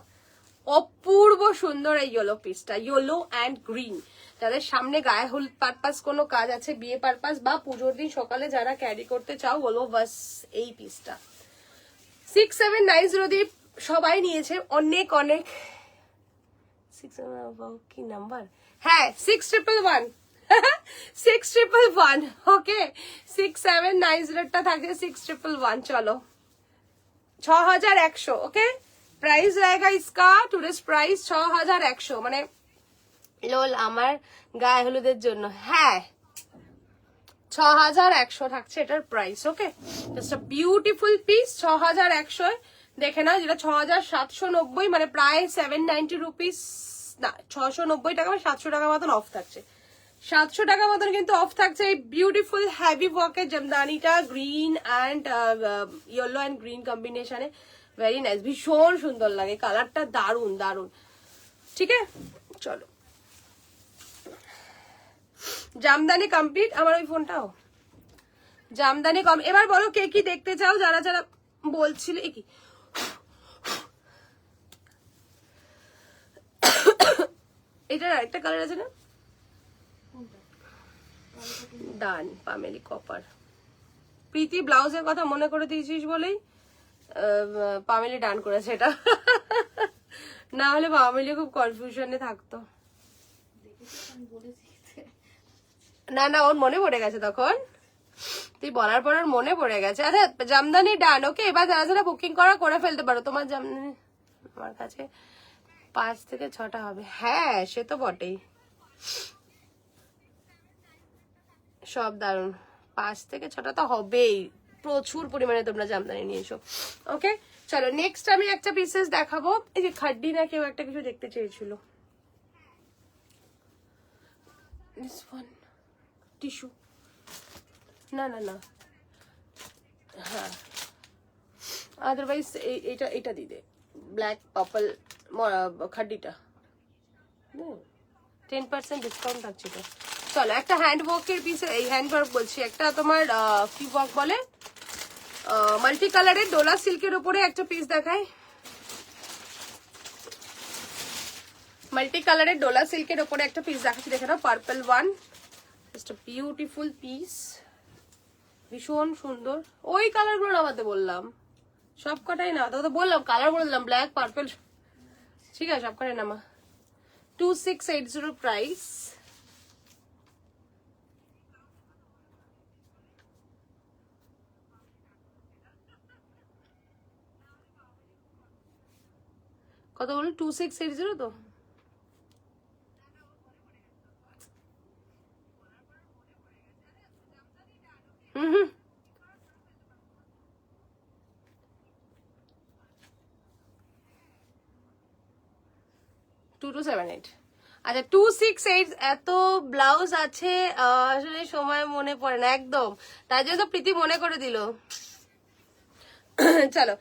অপূর্ব সুন্দর এই ইয়েলো পিসটা, ইয়েলো অ্যান্ড গ্রিন। যাদের সামনে গায়ে হলুদ পারপাস কোনো কাজ আছে, বিয়ে পারপাস বা পুজোর দিন সকালে যারা ক্যারি করতে চাও, বলো বাস এই পিসটা। 6790 দিয়ে সবাই নিয়েছে, অনেক অনেক, কি নাম্বার, হ্যাঁ 6111, 6111। ওকে, 6790টা থাকছে 6111। চলো 6100। ओके, प्राइस रहेगा इसका, टुडेज प्राइस 6100, মানে লোল আমার গায়ে হলুদের জন্য, হ্যাঁ 6100 থাকছে এটার price. Okay, just a beautiful piece, 6100 দেখে নাও, যেটা 6790, মানে প্রায় 790 রুপিস, না 690 টাকা বা 700 টাকা মতন অফ থাকছে, 700 টাকা মতন কিন্তু অফ থাকছে এই বিউটিফুল হ্যাভি ওয়ার্কের জামদানিটা, green and yellow and green কম্বিনেশনে, ভেরি নাইস, ভীষণ সুন্দর লাগে কালারটা, দারুন দারুন। ঠিক আছে, চলো জামদানি কমপ্লিট, আমার ওই ফোনটাও জামদানি কম। এবার বলো কে কি দেখতে চাও, যারা যারা বলছিলে কি, এটার আরেকটা কালার আছে না, ডান পামেলি কপার। প্রীতি ব্লাউজের কথা মনে করে দিয়েছিস বলেই পামেলি ডান করেছে এটা, না হলে পামেলি খুব কনফিউশনে থাকতো। না না, ওর মনে পড়ে গেছে তখন, তুই বলার পর ওর মনে পড়ে গেছে। আচ্ছা জামদানি ডান। ওকে, এবার যারা যারা বুকিং করে ফেলতে পারো, তোমার জামদানি আমার কাছে 5 থেকে 6টা হবে, হ্যাঁ সে তো বটেই, সব দারুন, 5 থেকে 6টা তো হবেই, প্রচুর পরিমাণে তোমরা জামদানি নিয়েছো। ওকে চলো নেক্সট আমি একটা পিসেস দেখাবো, এই যে খাড্ডি না কেউ একটা কিছু দেখতে চেয়েছিল, টিস্যু, না না না, হ্যাঁ আদারওয়াইজ এটা দিয়ে দে, ব্ল্যাক পার্পল খাড্ডিটা, 10% ডিসকাউন্ট থাকছে তো। চলো একটা হ্যান্ড ওয়ার্কের পিস, এই হ্যান্ড ওয়ার্ক বলছি, একটা তোমার কি ওয়ার্ক বলে, মাল্টি কালারের ডোলা সিল্কের উপরে একটা পিস দেখায়। মাল্টি কালারের ডোলা সিল্কের উপরে একটা পিস দেখাচ্ছি, দেখে নাও, purple one, just a beautiful piece, ভীষণ সুন্দর। ওই কালারগুলো নামাতে বললাম, সব কটাই না, তো বললাম কালার বলে দিলাম, ব্ল্যাক পার্পল, ঠিক আছে সব কটাই নামা। 2680 প্রাইস। কত বলো? 2680 তো। হুম 2278। আচ্ছা 268, এত ব্লাউজ আছে আসলে সময় মনে পড়ে না একদম, তাই জন্য তো প্রীতি মনে করে দিল। চলো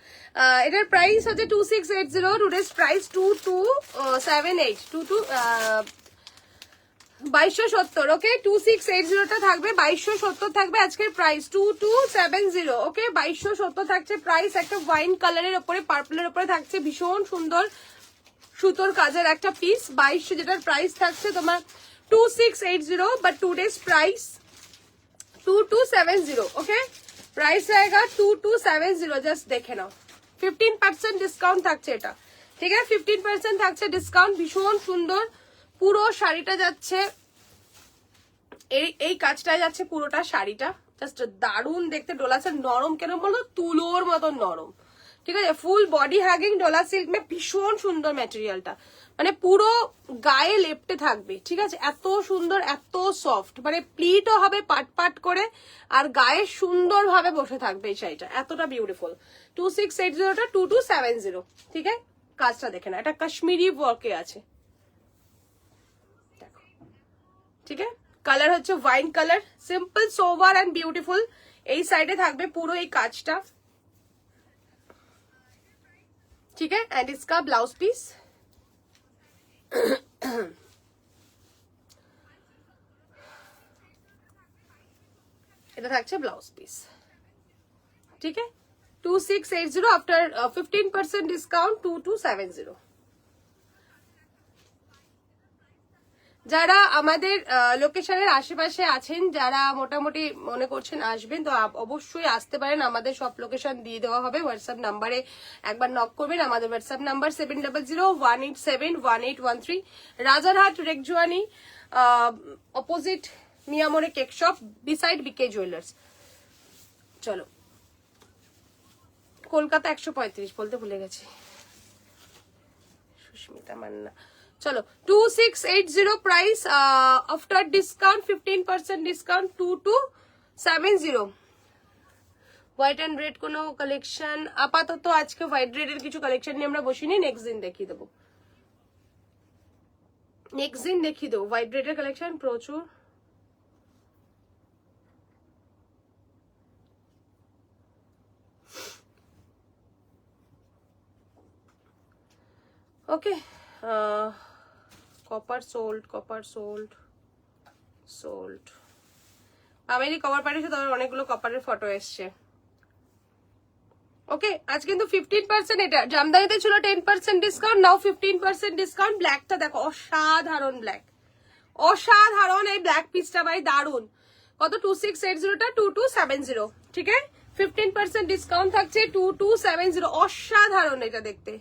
এটার প্রাইস হচ্ছে 2680, টুডেজ প্রাইস 2278, 2270। ওকে 2680টা থাকবে, 2270 থাকবে আজকের প্রাইস, 2270। ওকে 2270 থাকছে প্রাইস। একটা ওয়াইন কালারের উপরে পার্পলের উপরে থাকছে ভীষণ সুন্দর সুতোর কাজের একটা পিস, 2200, যেটার প্রাইস থাকছে তোমার 2680, but today's price 2270। Okay price रहेगा 2270, জাস্ট দেখে নাও। 15% ডিসকাউন্ট থাকছে এটা, ঠিক আছে, 15% থাকছে ডিসকাউন্ট। ভীষণ সুন্দর পুরো শাড়িটা যাচ্ছে, এই কাজটা যাচ্ছে পুরোটা শাড়িটা, জাস্ট দারুণ দেখতে। ডোলাসের নরম কেন বলো, তুলোর মতন নরম, ঠিক আছে, ফুল বডি হ্যাগিং ডোলা সিল্ক মে, ভীষণ সুন্দর ম্যাটেরিয়ালটা, মানে পুরো গায়ে লেপটে থাকবে, ঠিক আছে, এত সুন্দর এত সফট, মানে প্লিটও হবে পাট পাট করে, আর গায়ে সুন্দর ভাবে বসে থাকবে এই শাড়িটা, এতটা বিউটিফুল। 2680টা 2270, ঠিক আছে। কাজটা দেখে না, এটা কাশ্মীরি ওয়ার্কে আছে, দেখো, ঠিক আছে। কালার হচ্ছে wine colour, simple sober and beautiful. এই সাইডে থাকবে পুরো এই কাজটা, ठीक है, एंड इसका ब्लाउज पीस এটা থাকছে ব্লাউজ পিস, ঠিক আছে। 2680 আফটার 15% ডিসকাউন্ট 2270। যারা আমাদের লোকেশনের আশেপাশে আছেন, যারা মোটামুটি মনে করছেন আসবেন, তো অবশ্যই আসতে পারেন, আমাদের সব লোকেশন দিয়ে দেওয়া হবে। হোয়াটসঅ্যাপ নাম্বারে একবার নক করবেন, আমাদের WhatsApp number 7001871813, Rajarhat Rekjoani, opposite Mio Amore cake shop, beside BK jewellers. চলো কলকাতা 135 বলতে ভুলে গেছি, সুস্মিতা মান্না। চলো 2680 price, after discount 15% discount 2270। White and red কোনো কালেকশন আপাতত আজকে হোয়াইট রেডের কিছু কালেকশন নিয়ে আমরা বসিনি, নেক্সট দিন দেখিয়ে দেবো, নেক্সট দিন দেখিয়ে দেবো হোয়াইট রেডের কালেকশন প্রচুর। Okay copper sold, copper sold, sold. আমেরি কভার পাঠিয়েছে, তবে অনেকগুলো কপারের ফটো এসছে। ওকে আজ কিন্তু 15%, এটা জামদানিতে ছিল 10% ডিসকাউন্ট, নাও 15% ডিসকাউন্ট। ব্ল্যাকটা দেখো, অসাধারণ ব্ল্যাক, অসাধারণ এই ব্ল্যাক পিসটা ভাই, দারুন। কত? 2680টা 2270, ঠিক আছে, 15% ডিসকাউন্ট থাকছে 2270। অসাধারণ এটা দেখতে,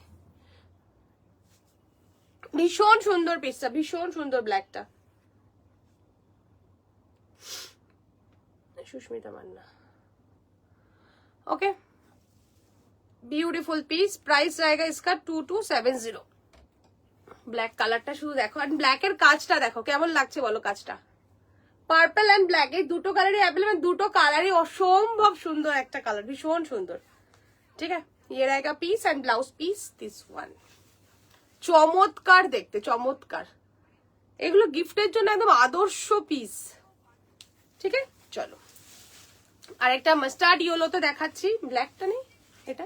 ভীষণ সুন্দর পিসটা, ভীষণ সুন্দর ব্ল্যাকটা। Susmita Manna. Okay beautiful piece, price रहेगा इसका 2270। ব্ল্যাক কালারটা শুধু দেখো, আর ব্ল্যাকের কাজটা দেখো কেমন লাগছে বলো, কাজটা পার্পল এন্ড ব্ল্যাক, এই দুটো কালারই অ্যাভেলেবল, দুটো কালারই অসম্ভব সুন্দর একটা কালার, ভীষণ সুন্দর, ঠিক আছে। ये रहेगा piece and blouse piece, this one, চমৎকার দেখতে, চমৎকার, এগুলো গিফটের জন্য একদম আদর্শ পিস, ঠিক আছে। চলো আরেকটা মাস্টার্ড ইয়েলোতে দেখাচ্ছি, ব্ল্যাকটা নেই, এটা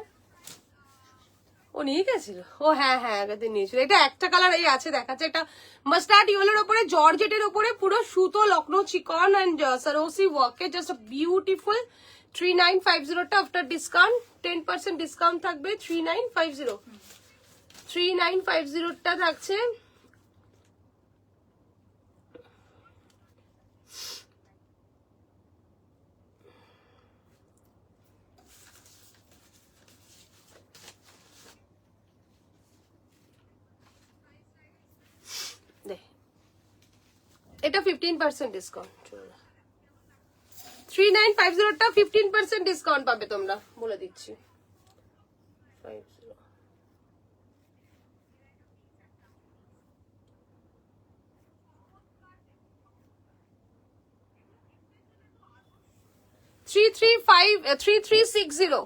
ও নিয়ে গেছিল, ও হ্যাঁ হ্যাঁ আগের দিন নিয়েছিল। এটা একটা কালার এই আছে দেখাচ্ছে, একটা মাস্টার্ড ইয়েলোর উপরে জর্জেটের উপরে পুরো সুতো লখনৌ চিকন এন্ড সরোসি ওয়ার্কে, জাস্ট বিউটিফুল। 3950 টা আফটার ডিসকাউন্ট, 10% ডিসকাউন্ট থাকবে। 3950 টা থাকছে। এটা 15% ডিসকাউন্ট। 3950 টা 15% ডিসকাউন্ট পাবে তোমরা, বলে দিচ্ছি। 3360,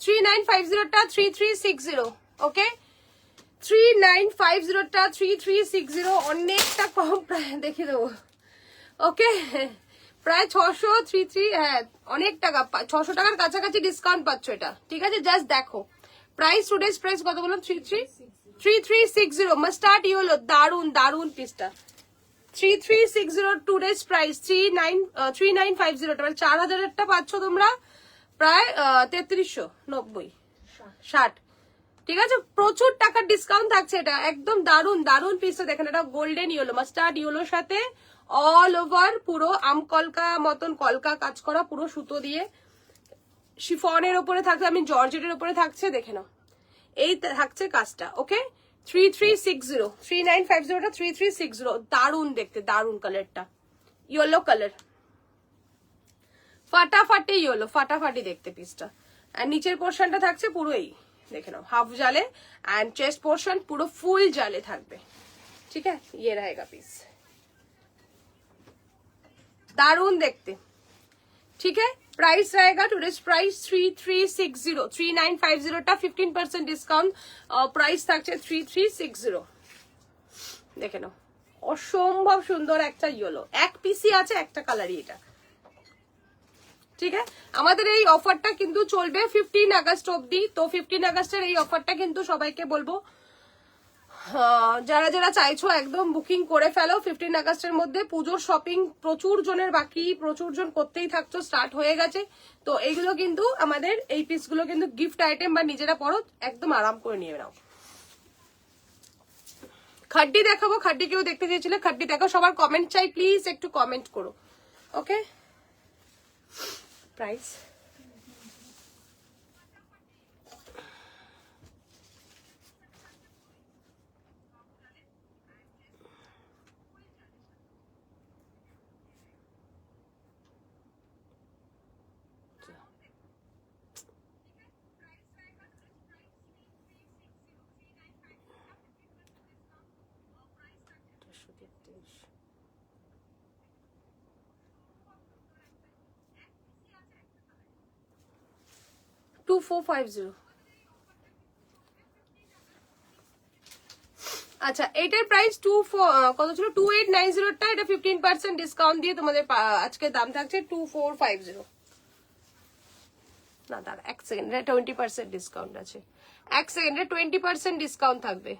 3950 টা 3360, ওকে 3950 টা 3360, অনেকটা কম প্রায় দেখে দেবো, ওকে প্রায় 600, 33, হ্যাঁ অনেক টাকা, 600 টাকার কাছাকাছি ডিসকাউন্ট পাচ্ছ এটা, ঠিক আছে? জাস্ট দেখো প্রাইস, টুডেজ প্রাইস কত বললাম? 3360 মাস্টার্ড ইয়েলো, দারুন দারুন পিসটা। 3360 টুডেজ প্রাইস, 3950 টা, মানে 4000 টা পাচ্ছ তোমরা প্রায় 3390, 60, ঠিক আছে? প্রচুর টাকার ডিসকাউন্ট থাকছে এটা, একদম দারুন দারুন পিসটা। দেখেন এটা গোল্ডেন ইয়েলো, মাস্টার্ড ইয়েলোর সাথে অল ওভার পুরো আমকলকা মতন কলকা কাজ করা, পুরো সুতো দিয়ে শিফনের উপরে থাকছে, আমি জর্জেটের উপরে থাকছে, দেখে নাও এই থাকছে কাজটা, ওকে 3360, 3950 টা 3360, দারুন দেখতে, দারুন কালারটা, ইয়েলো কালার, ফাটাফাটি ইয়েলো, ফাটাফাটি দেখতে পিসটা। আর নিচের পোর্শনটা থাকছে পুরো এই দেখে নাও হাফ জালে, এন্ড চেস্ট পোর্শন পুরো ফুল জালে থাকবে, ঠিক আছে? ये रहेगा পিস, दारुण देखते, ठीक है? प्राइस रहेगा टुडेज प्राइस 3360, 3950 টা 15% ডিসকাউন্ট, প্রাইস থাকছে 3360, দেখে নাও অসম্ভব সুন্দর একটা ইয়েলো, এক পিসি আছে, একটা কালারই এটা, ঠিক আছে? আমাদের এই অফারটা কিন্তু চলবে 15 আগস্ট অবধি, তো 15 আগস্টের এই অফারটা কিন্তু সবাইকে বলবো যারা যারা চাইছো একদম বুকিং করে ফেলো 15 আগস্টের মধ্যে। পুজোর শপিং প্রচুর জনের বাকি, প্রচুর জন করতেই থাকছো, স্টার্ট হয়ে গেছে। তো এইগুলো কিন্তু আমাদের এই পিসগুলো কিন্তু গিফট আইটেম বা নিজেরা পরো, একদম আরাম করে নিয়ে নাও। খাড্ডি দেখাবো, খাড্ডি কেউ দেখতে চেয়েছিলে, খাড্ডি দেখো, সবার কমেন্ট চাই, প্লিজ একটু কমেন্ট করো, ওকে? Price two 450। আচ্ছা এটার প্রাইস কত ছিল? 2890 টা, এটা 15% ডিসকাউন্ট দিয়ে তোমাদের আজকে দাম থাকছে 2450। না দাঁড়া এক সেকেন্ডে, 20% ডিসকাউন্ট আছে, এক সেকেন্ডে 20% ডিসকাউন্ট থাকবে।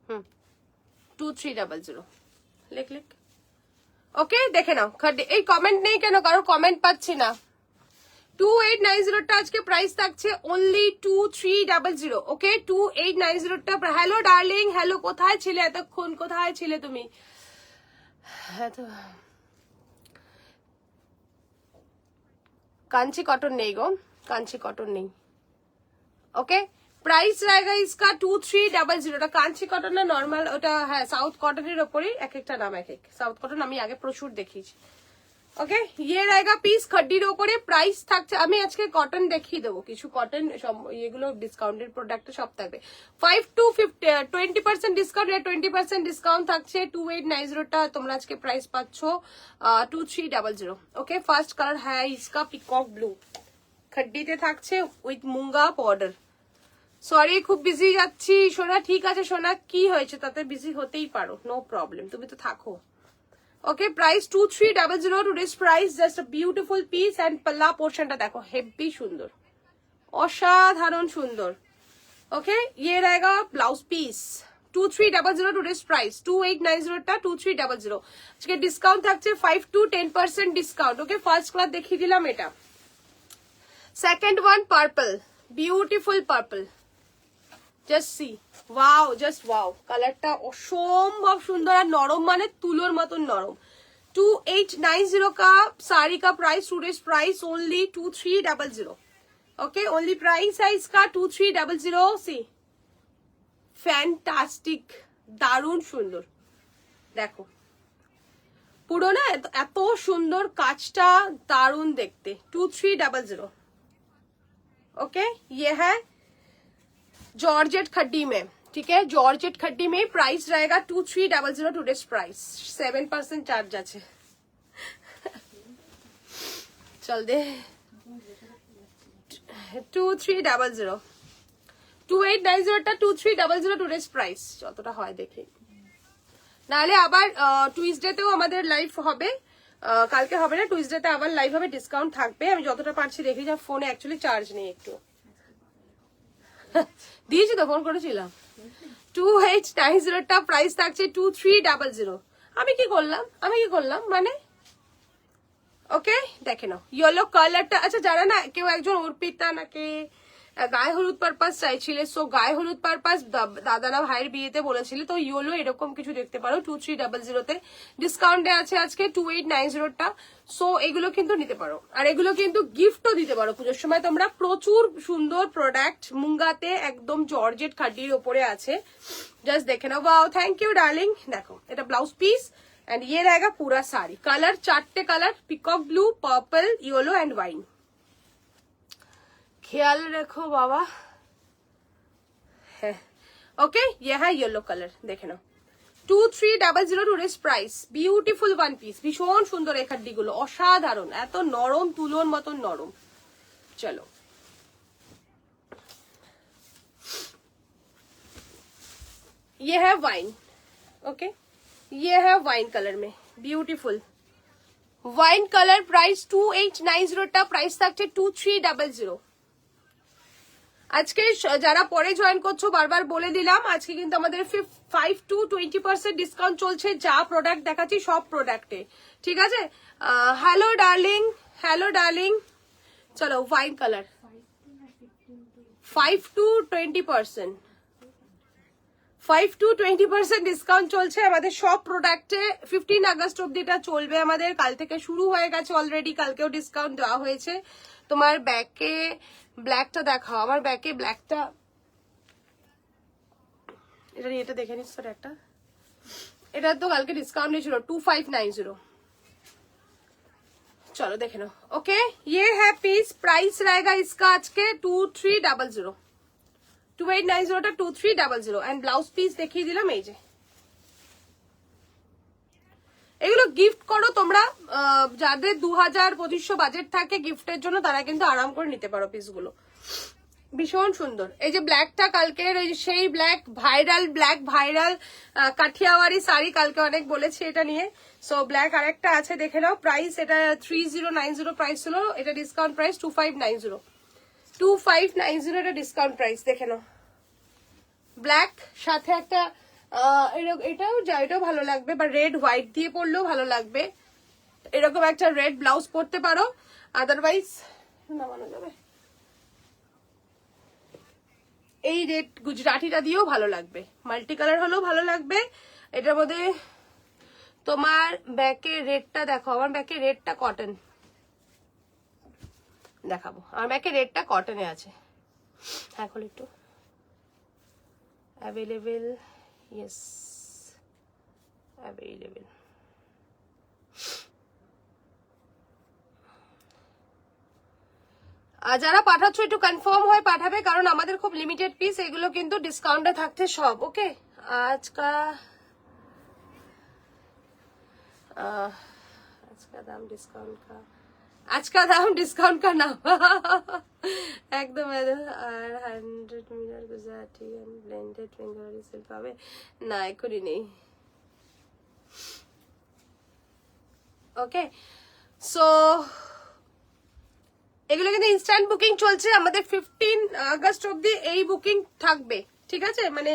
হুম 2300 লেখ লেখ, ওকে দেখে নাও। এই কমেন্ট নেই কেন? কারো কমেন্ট পাচ্ছি না। 2890 টা আজকে প্রাইস থাকছে অনলি 2300, ওকে 2890 টা। হ্যালো ডার্লিং, হ্যালো, কোথায় ছিলে এতক্ষণ? কোথায় ছিলে তুমি? কাঞ্চি কটন নেই গো, কাঞ্চি কটন নেই, ওকে प्राइस रहेगा इसका 2300। ওটা কাঞ্চি কটন না নরমাল, ওটা হ্যাঁ সাউথ কটনের ওপরেই এক একটা নাম, এক এক সাউথ কটন আমি আগে প্রচুর দেখিয়েছি। ওকে ইয়ে रहेगा পিস খড্ডির ওপরে প্রাইস থাকছে আমি আজকে কটন দেখিয়ে দেবো কিছু কটন এগুলো ডিসকাউন্টেড প্রোডাক্ট সব থাকবে 5 to 20% ডিসকাউন্ট 20% ডিসকাউন্ট থাকছে 2890 টা তোমরা আজকে প্রাইস পাচ্ছ 2300 ওকে ফার্স্ট কালার है इसका পিকক ব্লু খড্ডিতে থাকছে উইথ মুঙ্গা বর্ডার সরি খুব বিজি যাচ্ছি সোনা ঠিক আছে সোনা কি হয়েছে তাতে বিজি হতেই পারো নো প্রবলেম তুমি তো থাকো okay price 2300 today's price just a beautiful piece and পাল্লা পোর্শনটা দেখো হেভি সুন্দর অসাধারণ সুন্দর ওকে ইয়ে रहेगा ব্লাউজ পিস 2300 টুডেস প্রাইস 2890 টা 2300 আজকে ডিসকাউন্ট থাকছে 5 to 10% discount okay first class দেখিয়ে দিলাম এটা second one purple beautiful purple just see wow just wow কালারটা অসম্ভব সুন্দর আর নরম মানে তুলোর মতন নরম 2890 का साड़ी का price today's price only 2300 okay only price है इसका 2300 सी फैंटास्टिक দারুণ সুন্দর দেখো পুরো না এত সুন্দর কাজটা দারুণ দেখতে 2300 ओके ये है जॉर्जेट खड्डी में ठीक है जॉर्जेट खड्डी में प्राइस रहेगा 2300 टुडेज प्राइस 7% चार्ज আছে चल दे 2300 2890 টা 2300 টুডেজ প্রাইস যতটা হয় দেখি নালে আবার টুইসডেতেও আমাদের লাইভ হবে কালকে হবে না টুইসডেতে আবার লাইভ হবে ডিসকাউন্ট থাকবে আমি যতটা পারছি দেখি যা ফোনে অ্যাকচুয়ালি চার্জ নেই একটু দিয়েছি তো ফোন করেছিলাম 2890 টা প্রাইস থাকছে 2300 আমি কি করলাম মানে ওকে দেখে নাও ইয়েলো কালারটা আচ্ছা যারা না কেউ একজন অর্পিতা নাকি গায়ে হলুদ পারপাস চাইছিলে সো গায়ে হলুদ পারপাস দাদারা ভাইয়ের বিয়েতে বলেছিলে তো ইয়েলো এরকম কিছু দেখতে পারো 2300 তে ডিসকাউন্টে আছে আজকে 2890 টা সো এগুলো কিন্তু নিতে পারো আর এগুলো কিন্তু গিফটও দিতে পারো পুজোর সময় তোমরা প্রচুর সুন্দর প্রোডাক্ট মুঙ্গাতে একদম জর্জেট খাডির উপরে আছে জাস্ট দেখে নাও ওয়াও থ্যাংক ইউ ডার্লিং দেখো এটা ব্লাউজ পিস एंड ये रहेगा पूरा साड़ी कलर चारटे colour peacock blue purple yellow and wine ख्याल रखो बाबा है ओके ये है येलो कलर देखे ना 2300 today's price beautiful one piece ভীষণ সুন্দর এই খাড্ডিগুলো অসাধারণ এত নরম তুলোর মতন নরম চলো ये है वाइन ओके ये है वाइन कलर में ब्यूटीफुल वाइन कलर प्राइस 2890 টা প্রাইস থাকছে 2300 আজকে যারা পরে জয়েন করছো বারবার বলে দিলাম আজকে কিন্তু আমাদের 5 to 20% ডিসকাউন্ট চলছে যা প্রোডাক্ট দেখাচ্ছি সব প্রোডাক্টে ঠিক আছে হ্যালো ডার্লিং চলো wine colour 5 to 20% 5 to 20% discount চলছে আমাদের সব প্রোডাক্টে 15 আগস্ট অবধি এটা চলবে আমাদের কাল থেকে শুরু হয়ে গেছে অলরেডি কালকেও ডিসকাউন্ট দেওয়া হয়েছে তোমার ব্যাকে ব্ল্যাকটা দেখাও আমার ব্যাকে ব্ল্যাকটা এটা দেখে নিস তোর একটা এটা তো কালকে ডিসকাউন্ট ছিল 2590 चलो देखे लो ओके ये है पीस प्राइस रहेगा इसका आज के 2300 2890 টা 2300 এন্ড ব্লাউজ পিস দেখিয়ে দিলাম এই যে এগুলো গিফট করো তোমরা যাদের 2000-2500 বাজেট থাকে গিফটের জন্য তারা কিন্তু আরাম করে নিতে পারো পিসগুলো ভীষণ সুন্দর এই যে ব্ল্যাকটা কালকের ওই সেই ব্ল্যাক ভাইরাল কাঠিয়াওয়ারি শাড়ি কালকে অনেক বলেছি এটা নিয়ে সো ব্ল্যাক আরেকটা আছে দেখে নাও প্রাইস এটা 3090 প্রাইস ছিল এটা ডিসকাউন্ট প্রাইস 2590 এটা ডিসকাউন্ট প্রাইস দেখে নাও ব্ল্যাক সাথে একটা এটাও ভালো লাগবে বা রেড হোয়াইট দিয়ে পরলেও ভালো লাগবে এরকম একটা রেড ব্লাউজ পরতে পারো আদারওয়াইজ নামানো যাবে এই রেড গুজরাটিটা দিয়েও ভালো লাগবে মাল্টি কালার হলেও ভালো লাগবে এটার মধ্যে তোমার ব্যাকে রেডটা দেখো আমার ব্যাকে রেডটা কটন দেখাবো আমার ব্যাকে রেডটা কটনে আছে এখন একটু অ্যাভেলেবেল ইয়েস অ্যাভেলেবেল যারা পাঠাচ্ছ একটু কনফার্ম হয়ে পাঠাবে, কারণ আমাদের খুব লিমিটেড পিস, এগুলো কিন্তু ডিসকাউন্টে থাকছে সব। ওকে, আজকা দাম ডিসকাউন্ট কা আজকা দাম ডিসকাউন্ট কা না একদম। আর 100 metre Gujarati blended Bengali sale পাবে না, এখনই নেই। ওকে, সো এগুলো কিন্তু ইনস্ট্যান্ট বুকিং চলছে আমাদের 15 আগস্ট অব্দি এই বুকিং থাকবে, ঠিক আছে? মানে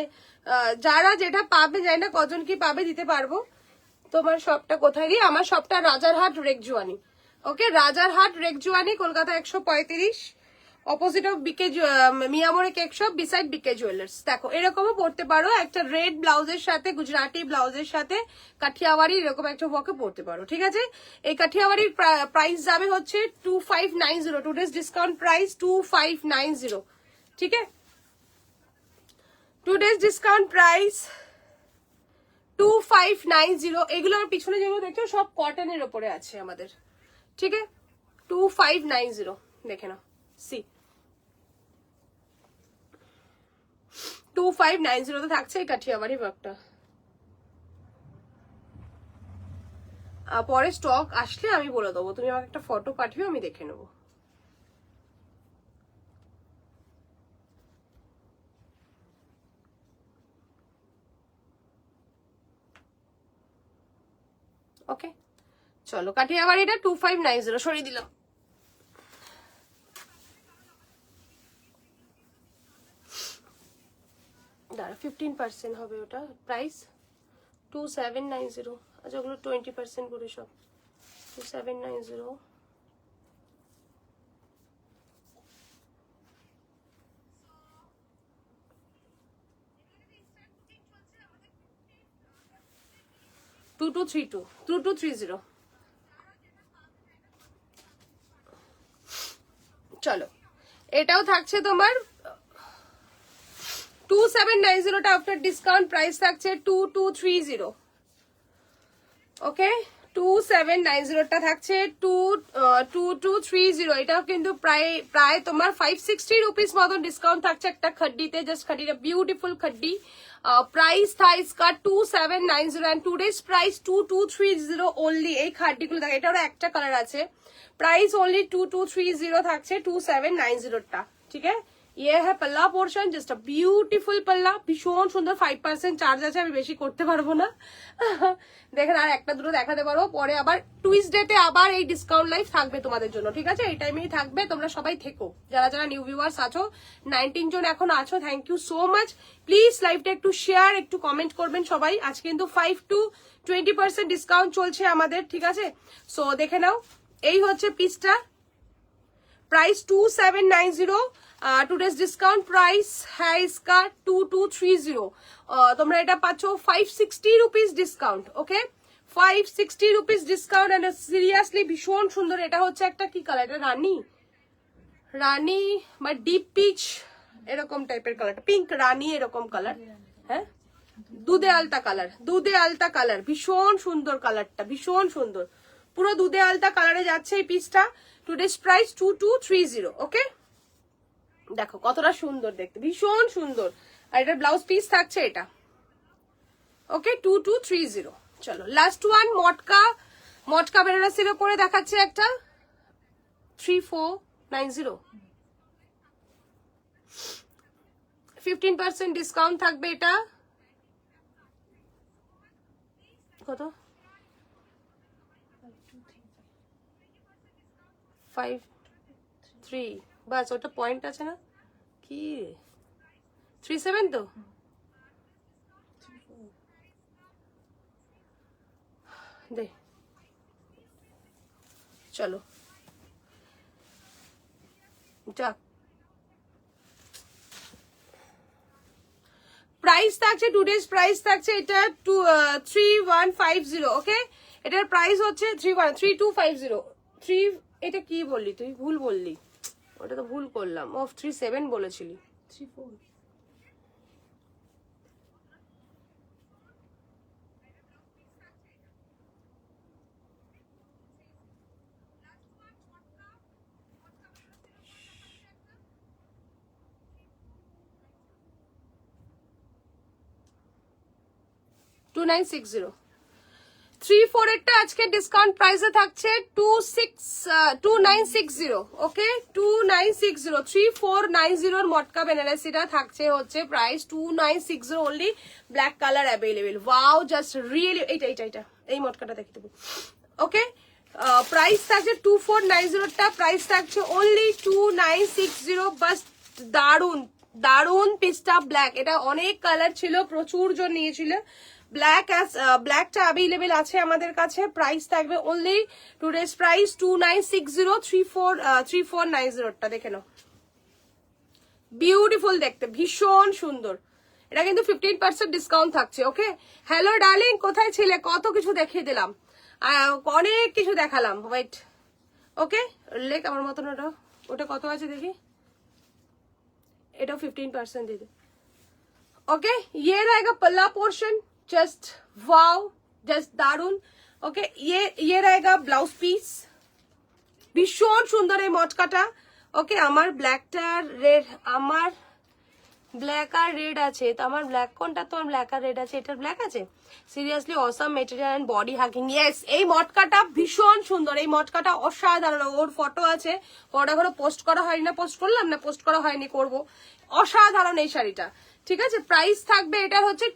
যারা যেটা পাবে, জানি না কজন কি পাবে, দিতে পারবো। তোমার শপটা কোথায়? গিয়ে আমার শপটা Rajarhat Rekjoani. Okay, Rajarhat Rekjoani, Kolkata 135, opposite of BK Mio Amore cake shop, beside BK jewellers. দেখো এরকমও পড়তে পারো, একটা রেড ব্লাউজের সাথে গুজরাটি ব্লাউজের সাথে কাঠিয়াওয়ারি এরকম একটা ওয়ার্কে পড়তে পারো, ঠিক আছে? এই কাঠিয়াওয়ারির প্রাইস যাবে হচ্ছে 2590, টুডেজ ডিসকাউন্ট প্রাইস 2590, ঠিক আছে? Today's discount price 2590। এগুলো আমার পিছনে যেগুলো দেখছো সব কটনের ওপরে আছে আমাদের, ঠিক আছে? 2590 দেখে নাও, সি 2590 তো থাকছে এই কাঠিয়াবাড়ি ওয়ার্কটা। পরে স্টক আসলে আমি বলে দেবো, তুমি আমাকে একটা ফটো পাঠিও, আমি দেখে নেবো। ওকে, চলো কাঠিয়াবাড়িটা 2590 সরিয়ে দিলাম। দাঁড়া, 15% হবে ওটা প্রাইস 2790। আচ্ছা, ওগুলো 20% করে সব 2790। To to 2230। চলো, এটাও থাকছে তোমার 2790টা আফটার ডিসকাউন্ট প্রাইস থাকছে 2230। ওকে, 2790টা থাকছে 2230। এটাও কিন্তু প্রায় তোমার 560 রুপিস মতন ডিসকাউন্ট থাকছে একটা খড্ডিতে। জাস্ট খড্ডিটা বিউটিফুল খড্ডি। প্রাইস था इसका 2790 एंड टुडेज प्राइस 2230 ओनली। এই খাড্ডিগুলো দেখো, এটারও একটা কালার আছে। প্রাইস ओनली 2230 থাকছে 2790টা, ঠিক আছে? ये है पल्ला पोर्शन, जस्ट अ ब्यूटीफुल पल्ला, ভীষণ সুন্দর। 5% চার্জ আছে, আমি বেশি করতে পারবো না। দেখেন, আর একটা দুটো দেখাতে পারবো পরে। আবার টুইসডেতে আবার এই ডিসকাউন্ট লাইভ থাকবে তোমাদের জন্য, ঠিক আছে? এই টাইমেই থাকবে, তোমরা সবাই থেকো। যারা যারা নিউ ভিউয়ার্স আছো, 19 জন এখন আছো, thank you so much. Please লাইভটা একটু শেয়ার, একটু কমেন্ট করবেন সবাই। আজকে কিন্তু 5 to 20% ডিসকাউন্ট চলছে আমাদের, ঠিক আছে? সো দেখে নাও, এই হচ্ছে পিসটা। प्राइस 2790। टुडेज डिस्काउंट प्राइस है इसका 2230। তোমরা এটা পাচ্ছ 560 rupees discount. Okay, 560 rupees discount. And seriously ভীষণ সুন্দর। এটা হচ্ছে একটা কি কালার, এটা রানী বা ডিপ পিচ এরকম টাইপের কালারটা, পিঙ্ক রানী এরকম কালার। হ্যাঁ, দুধে আলতা কালার, ভীষণ সুন্দর কালারটা, ভীষণ সুন্দর। পুরো দুধে আলতা কালারে যাচ্ছে এই পিসটা। Today's price 2230। ওকে, দেখো কতটা সুন্দর দেখতে, ভীষণ সুন্দর। আর এটা ব্লাউজ পিস থাকছে এটা। ওকে, 2230। চলো লাস্ট ওয়ান, মটকা বেনারসির উপরে দেখাচ্ছে একটা 3490। 15% ডিসকাউন্ট থাকবে এটা। কত? 53। বাস, ওটা পয়েন্ট আছে না কি? 37 তো। দে, চলো যাক। প্রাইস থাকছে, টুডেজ প্রাইস থাকছে এটা 3150। ওকে, এটার প্রাইস হচ্ছে 3250। এটা কি বললি তুই? ভুল বললি, ওটা তো ভুল করলাম। ও 37 বলেছিলি। 34। 2960 3-4 এরটা আজকে ডিসকাউন্ট প্রাইসে থাকছে 2960 ওকে 2960 3490 এর মটকা বেনারসিটা থাকছে হচ্ছে price 2960 only black colour available wow just really এইটা এই মটকাটা দেখে দেবো ওকে প্রাইস থাকছে 2490 টা প্রাইস থাকছে অনলি 2960 বাস দারুন দারুন পিস্তা ব্ল্যাক এটা অনেক কালার ছিল প্রচুর জন নিয়েছিল ব্ল্যাকটা অ্যাভেলেবেল আছে আমাদের কাছে প্রাইস থাকবে অনলি টুডেস প্রাইস 2960 3490 টা দেখে নাও বিউটিফুল দেখতে ভীষণ সুন্দর এটা কিন্তু 15% ডিসকাউন্ট থাকছে ওকে হ্যালো ডার্লিং কোথায় ছিলে কত কিছু দেখিয়ে দিলাম অনেক কিছু দেখালাম ওয়েট ওকে লেক আমার মতন ওটা কত আছে দেখি এটাও 15% দিয়ে দে ओके ये रहेगा पल्ला पोर्शन जस्ट वाओ जस्ट दारुन ओके ये रहेगा ब्लाउज पीस भीषण सुंदर এই মটকাটা ওকে আমার ব্ল্যাকটার রেড আমার ব্ল্যাক আর রেড আছে তো আমার ব্ল্যাক কোনটা তো ব্ল্যাক আর রেড আছে এটার ব্ল্যাক আছে seriously awesome material and body hugging yes এই মটকাটা ভীষণ সুন্দর এই মটকাটা অসাধারণ ওর ফটো আছে ফটো করে পোস্ট করা হয়নি না পোস্ট করলাম না পোস্ট করা হয়নি করব অসাধারণ এই শাড়িটা ঠিক আছে প্রাইস থাকবে এটা হচ্ছে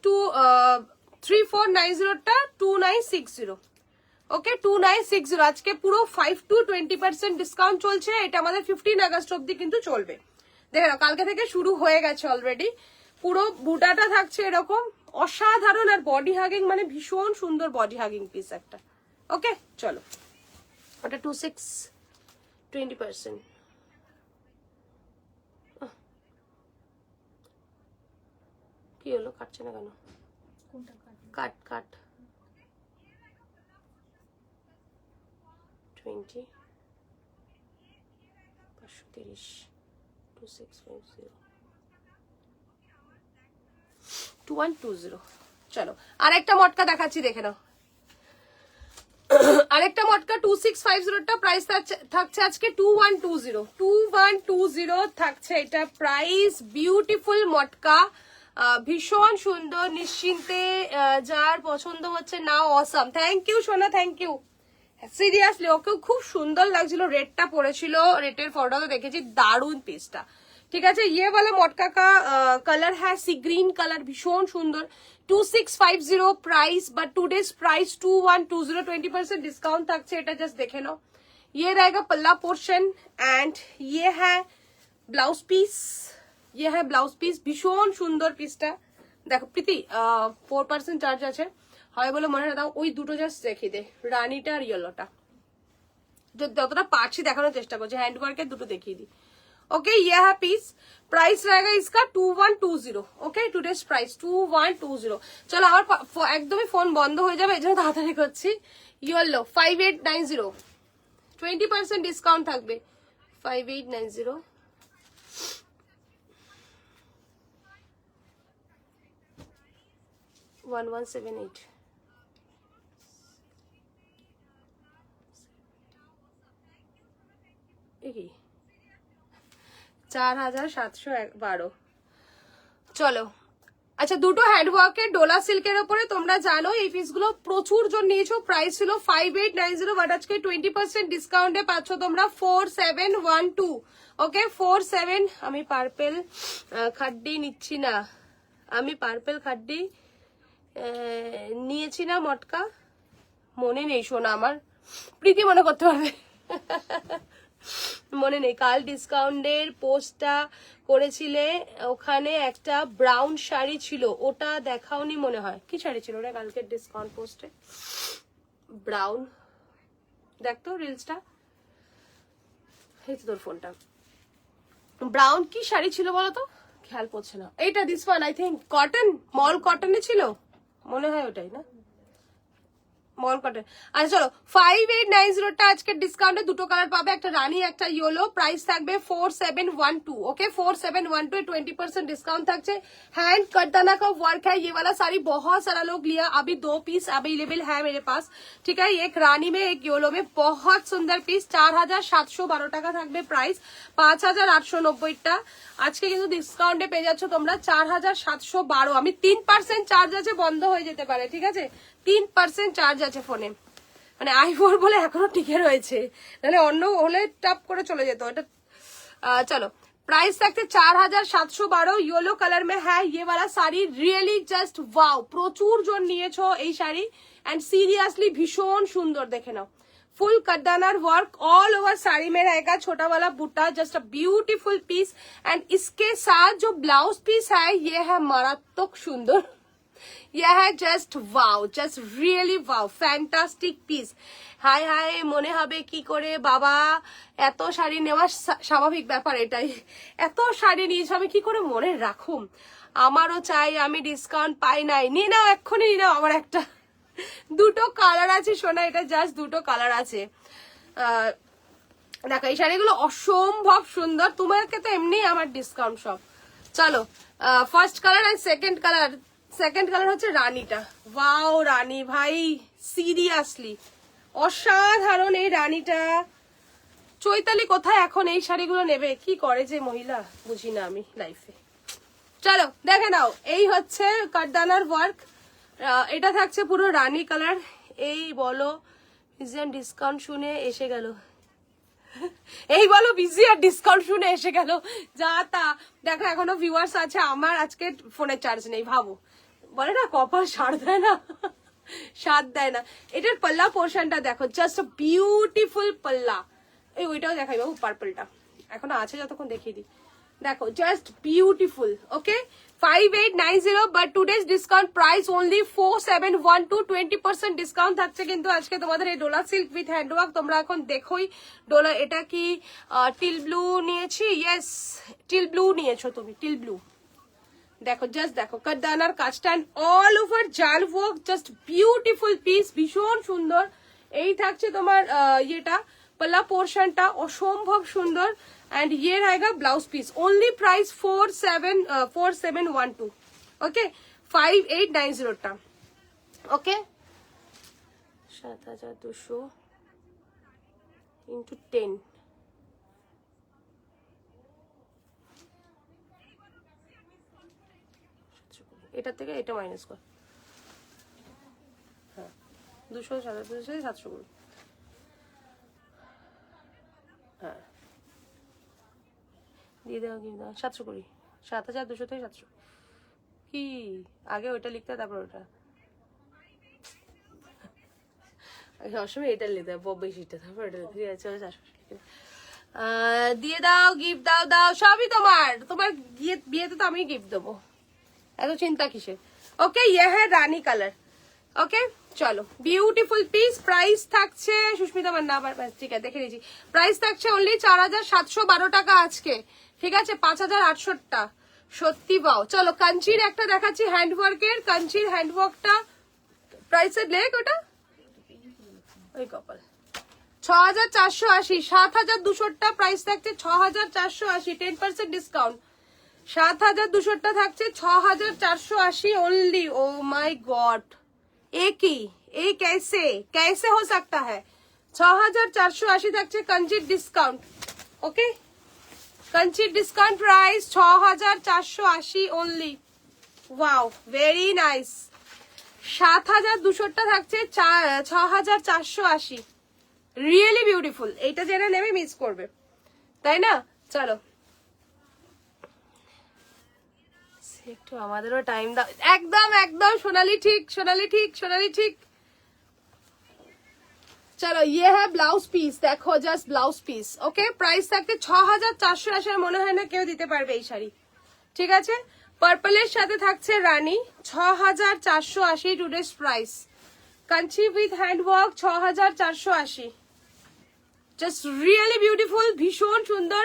3490 টা 2960 ওকে 2960 আজকে পুরো 5 to 20% ডিসকাউন্ট চলছে এটা আমাদের 15 আগস্ট অবধি কিন্তু চলবে দেখো কালকে থেকে শুরু হয়ে গেছে অলরেডি পুরো বুটাটা থাকছে এরকম অসাধারণ আর বডি হাগিং মানে ভীষণ সুন্দর বডি হাগিং পিস একটা ওকে চলো ওটা 20% কি হলো কাটছে না কেন কাট 20 530 2650 2120 চলো আরেকটা মটকা দেখাচ্ছি দেখে নাও আরেকটা মটকা 2650 টা প্রাইস থাকছে আজকে 2120 থাকছে এটা প্রাইস বিউটিফুল মটকা ভীষণ সুন্দর নিশ্চিন্তে যার পছন্দ হচ্ছে না অসাম থ্যাংক ইউ সোনা থ্যাংক ইউ সিরিয়াসলি ওকে খুব সুন্দর লাগছিল রেডটা পরেছিল রেডের ফটোটা দেখেছি দারুন পিসটা ঠিক আছে ये वाला मटका का कलर है सी ग्रीन कलर भीषण सुंदर 2650 price but today's price 2120 20% discount থাকছে এটা জাস্ট দেখে নাও ये रहेगा पल्ला पोर्शन एंड ये है ब्लाउज पीस ये है ब्लाउज पीस भीषण সুন্দর পিসটা দেখো প্রীতি 4% চার্জ আছে হয় বলে মনে দাও ওই দুটো জাস্ট দেখিয়ে দে রানীটা আর ইয়েলোটা যতটা পারছি দেখানোর চেষ্টা করছি হ্যান্ড ওয়ার্কের দুটো দেখিয়ে দিই ओके ये है पीस प्राइस रहेगा इसका 2120 ओके टुडेज प्राइस 2120 चलो আমার একদমই ফোন বন্ধ হয়ে যাবে এজন্য তাড়াতাড়ি করছি ইয়েলো 5890 20% ডিসকাউন্ট থাকবে 5890 1178 এই 4712 চলো আচ্ছা দুটো হ্যান্ডওয়ার্কের ডোলা সিল্কের উপরে তোমরা জানো এই পিসগুলো প্রচুর জন নিয়েছো প্রাইস ছিল 5890 বাট আজকে 20% ডিসকাউন্টে পাচ্ছ তোমরা 4712 ওকে 47 আমি পার্পল খাড্ডি নিচ্ছি না আমি পার্পল খাড্ডি নিয়েছি না মটকা মনে নেই শোনা আমার প্রীতি মনে করতে পারবে মনে নেই কাল ডিসকাউন্টের পোস্টটা করেছিলে ওখানে একটা ব্রাউন শাড়ি ছিল ওটা দেখাওনি মনে হয় কি শাড়ি ছিল ওটা কালকে ডিসকাউন্ট পোস্টে ব্রাউন দেখতো রিলসটা এই তো তোর ফোনটা ব্রাউন কি শাড়ি ছিল বলো তো খেয়াল পড়ছে না এইটা this one I think cotton mall কটনে ছিল মনে হয় ওটাই না মল কটন। আচ্ছা চলো 5890 টা আজকে ডিসকাউন্টে দুটো কালার পাবে, একটা রানী একটা ইয়েলো। প্রাইস থাকবে 4712। ओके 4712 20% डिस्काउंट থাকছে। हैंड कटदाना का वर्क है, ये वाला साड़ी बहुत सारा लोग लिया, अभी 2 पीस अवेलेबल है मेरे पास। ठीक है, एक रानी में एक येलो में, बहुत सुंदर পিস। 4712 টাকা থাকবে প্রাইস, 5890 টা আজকে কিন্তু ডিসকাউন্টে পেয়ে যাচ্ছ তোমরা 4712। আমি 3% চার্জ আছে, বন্ধ হয়ে যেতে পারে, ঠিক আছে? 3% চার্জ আছে ফোনে, মানে i4 বলে এখনো টিকে রয়েছে, তাহলে অন্য হলে টাপ করে চলে যেত এটা। চলো प्राइस থাকছে 4712। येलो कलर में है ये वाला साड़ी, रियली जस्ट वाओ, প্রচুর জন নিয়েছো এই শাড়ি एंड सीरियसली भीषण सुंदर। देखे नाओ फुल कटदानार वर्क ऑल ओवर साड़ी में रहेगा, छोटा वाला बूटा, just a beautiful piece. And इसके साथ जो ब्लाउज पीस है ये है मारात्मक सुंदर, यह है just wow, just really wow, fantastic piece. High high মনে হবে কি করে বাবা, এত শাড়ি নেওয়া স্বাভাবিক ব্যাপার, এটাই এত শাড়ি নিয়েছো আমি কি করে মনে রাখুম, আমারও চাই, আমি ডিসকাউন্ট পাই নাই। নিয়ে নাও এক্ষুনি, নিয়ে নাও। আমার একটা দুটো কালার আছে সোনা, এটা জাস্ট দুটো কালার আছে। দেখো এই শাড়িগুলো অসম্ভব সুন্দর, তোমাকে তো এমনি আমার ডিসকাউন্ট সব। চলো ফার্স্ট কালার আর সেকেন্ড কালার। সেকেন্ড কালার হচ্ছে রানীটা, ওয়াও রানী ভাই, সিরিয়াসলি অসাধারণ এই রানীটা। চৈতালি কোথায় এখন এই শাড়িগুলো নেবে, কি করে যে মহিলা বুঝি না আমি লাইফে। চলো দেখে নাও, এই হচ্ছে কাটদানার ওয়ার্ক, এটা থাকছে পুরো রানী কালার। এই বলো ডিসকাউন্ট শুনে এসে গেল, এই বলো বিজি আর ডিসকাউন্ট শুনে এসে গেল, যা তা। দেখো এখনো ভিউয়ার্স আছে আমার, আজকে ফোনের চার্জ নেই, ভাবো, বলে না কপাল সার দেয় না, সাথ দেয় না। এটার পাল্লা পোর্শনটা দেখো, জাস্ট বিউটিফুল পাল্লা। এই ওইটাও দেখাই বাবু, পার্পলটা এখনো আছে, যতক্ষণ দেখিয়ে দিই। দেখো just beautiful. Okay 5890, but today's discount price only 4712, 20% discount থাকছে কিন্তু আজকে তোমাদের এই ডোলা সিল্ক উইথ হ্যান্ডওয়ার্ক। তোমরা এখন দেখোই ডোলা, এটা কি টিল ব্লু নিয়েছি, ইয়েস টিল ব্লু নিয়েছো তুমি, টিল ব্লু। দেখো জাস্ট দেখো কাটদানার কাজটা অল ওভার জাল ওয়ার্ক, জাস্ট বিউটিফুল পিস, ভীষণ সুন্দর। এই থাকছে তোমার ইয়েটা पल्ला पोर्शनটা অসম্ভব সুন্দর। एंड ये रहेगा blouse piece, only price 4712। Okay 5890 টা। ओके 7200 into 10, এটা থেকে এটা মাইনাস কর, হ্যাঁ 200 700 করে, হ্যাঁ দিয়ে দাও, দিয়ে দাও 700 করি, 7200 থেকে 700 কি, আগে ওইটা লিখতে তারপর ওটা, সবসময় এটা লিখতে বেশিটা, তারপর ওটা লিখতে, ঠিক আছে 400 দিয়ে দাও, গিফট দাও, দাও সবই তোমার, তোমার বিয়েতে তো আমি গিফট দেবো, এত চিন্তা কিসের। ওকে ये है রানী কালার। ওকে চলো বিউটিফুল পিস। প্রাইস থাকছে সুস্মিতা মান্না, আবার ঠিক আছে দেখে নিয়েছি, প্রাইস থাকছে অনলি 4712 টাকা আজকে, ঠিক আছে 5800 টা, সত্যি পাও। চলো কাঞ্চির একটা দেখাচ্ছি, হ্যান্ডওয়ার্কের, কাঞ্চির হ্যান্ডওয়ার্কটা প্রাইসের লেখ ওটা ওই কপাল 6480, 7200 টা প্রাইস থাকছে 6480, 10% ডিসকাউন্ট। 7200 টা থাকছে 6480 ओनली। ओ माय गॉड, एक ही ये कैसे कैसे हो सकता है। 6480 থাকছে Kanchi discount. Okay Kanchi discount price 6480 only. Wow very nice. 7200 টা থাকছে 6480, রিয়েলি বিউটিফুল। এইটা যারা নেবে মিস করবে, তাই না? চলো একটু আমাদেরও টাইম দাও। একদম একদম সোনালি ঠিক, সোনালি ঠিক, সোনালি ঠিক। চলো ये है ব্লাউজ পিস, দেখো just blouse piece. Okay price থাকতে 6480, মনে হয় না কেউ দিতে পারবে এই শাড়ি, ঠিক আছে। পার্পলের সাথে থাকছে রানী, 6480 today's price. Kanchi with handwork 6480। Just really beautiful, ভীষণ সুন্দর।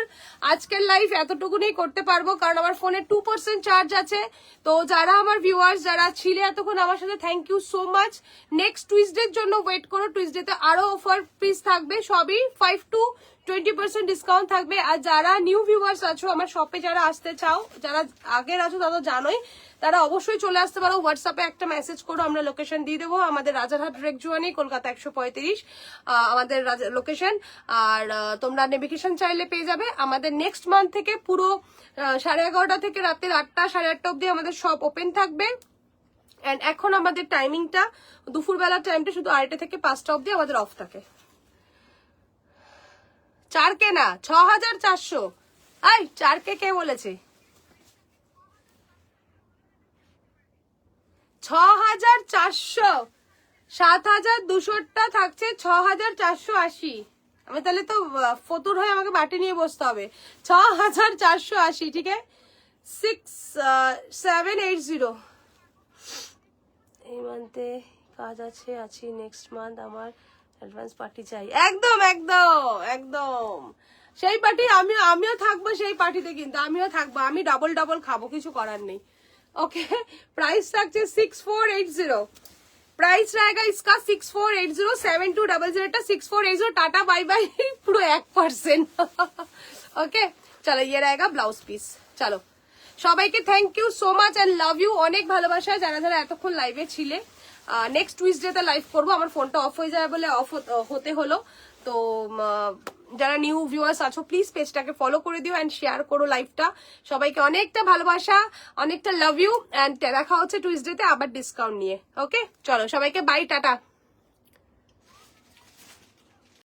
আজকের লাইফ এতটুকুনি করতে পারবো কারণ আমার ফোনে 2% চার্জ আছে। তো যারা আমার ভিউয়ার্স যারা ছিলে এতক্ষণ আমার সাথে, thank you so much. Next টুইসডের জন্য ওয়েট করো, টুইসডেতে আরো অফার পিস থাকবে, সবই 5 to 20% ডিসকাউন্ট থাকবে। আর যারা নিউ ভিউয়ার্স আছো, আমার শপে যারা আসতে চাও, যারা আগের আছো তারা তো জানোই, তারা অবশ্যই চলে আসতে পারো। হোয়াটসঅ্যাপে একটা মেসেজ করো, আমরা লোকেশন দিয়ে দেবো। আমাদের রাজারহাট রেকজুয়ানি, কলকাতা 135 আমাদের লোকেশন। আর তোমরা নেভিগেশন চাইলে পেয়ে যাবে। আমাদের নেক্সট মান্থ থেকে পুরো 11:30 থেকে রাতে 8টা 8:30 অব্দি আমাদের শপ ওপেন থাকবে। এন্ড এখন আমাদের টাইমিংটা দুপুরবেলার টাইমটা শুধু 2টা থেকে 5টা অব্দি আমাদের অফ থাকে। 4K না, 6400। আই 4K কে বলেছে? 6400, 7200টা থাকছে 6480। আমি তাহলে তো ফতুর হয়ে আমাকে বাটি নিয়ে বসতে হবে। 6480, ঠিক আছে। 6780। এই মান্থে কাজ আছি, নেক্সট মান্থ আমার অ্যাডভান্স পার্টি চাই। একদম একদম একদম সেই পার্টি আমিও থাকবো, সেই পার্টিতে কিন্তু আমিও থাকবো। আমি ডাবল খাবো, কিছু করার নেই। ओके प्राइस থাকছে 6480। प्राइस रहेगा इसका 6480। 7200 6480। टाटा बाय बाय পুরো 1%। ओके चलो ये रहेगा ब्लाउज पीस। चलो সবাইকে thank you so much and love you. অনেক ভালোবাসা যারা যারা এতক্ষণ লাইভে ছিলে। নেক্সট টুইসডেতে লাইভ করবো, আমার ফোনটা অফ হয়ে যায় বলে অফ হতে হলো। তো যারা নিউ ভিউয়ার্স আছো প্লিজ পেজটাকে ফলো করে দিও এন্ড শেয়ার করো লাইভটা। সবাইকে অনেকটা ভালোবাসা, অনেকটা লাভ ইউ এন্ড দেখা হচ্ছে টুইসডেতে আবার ডিসকাউন্ট নিয়ে। ওকে চলো সবাইকে বাই, টাটা।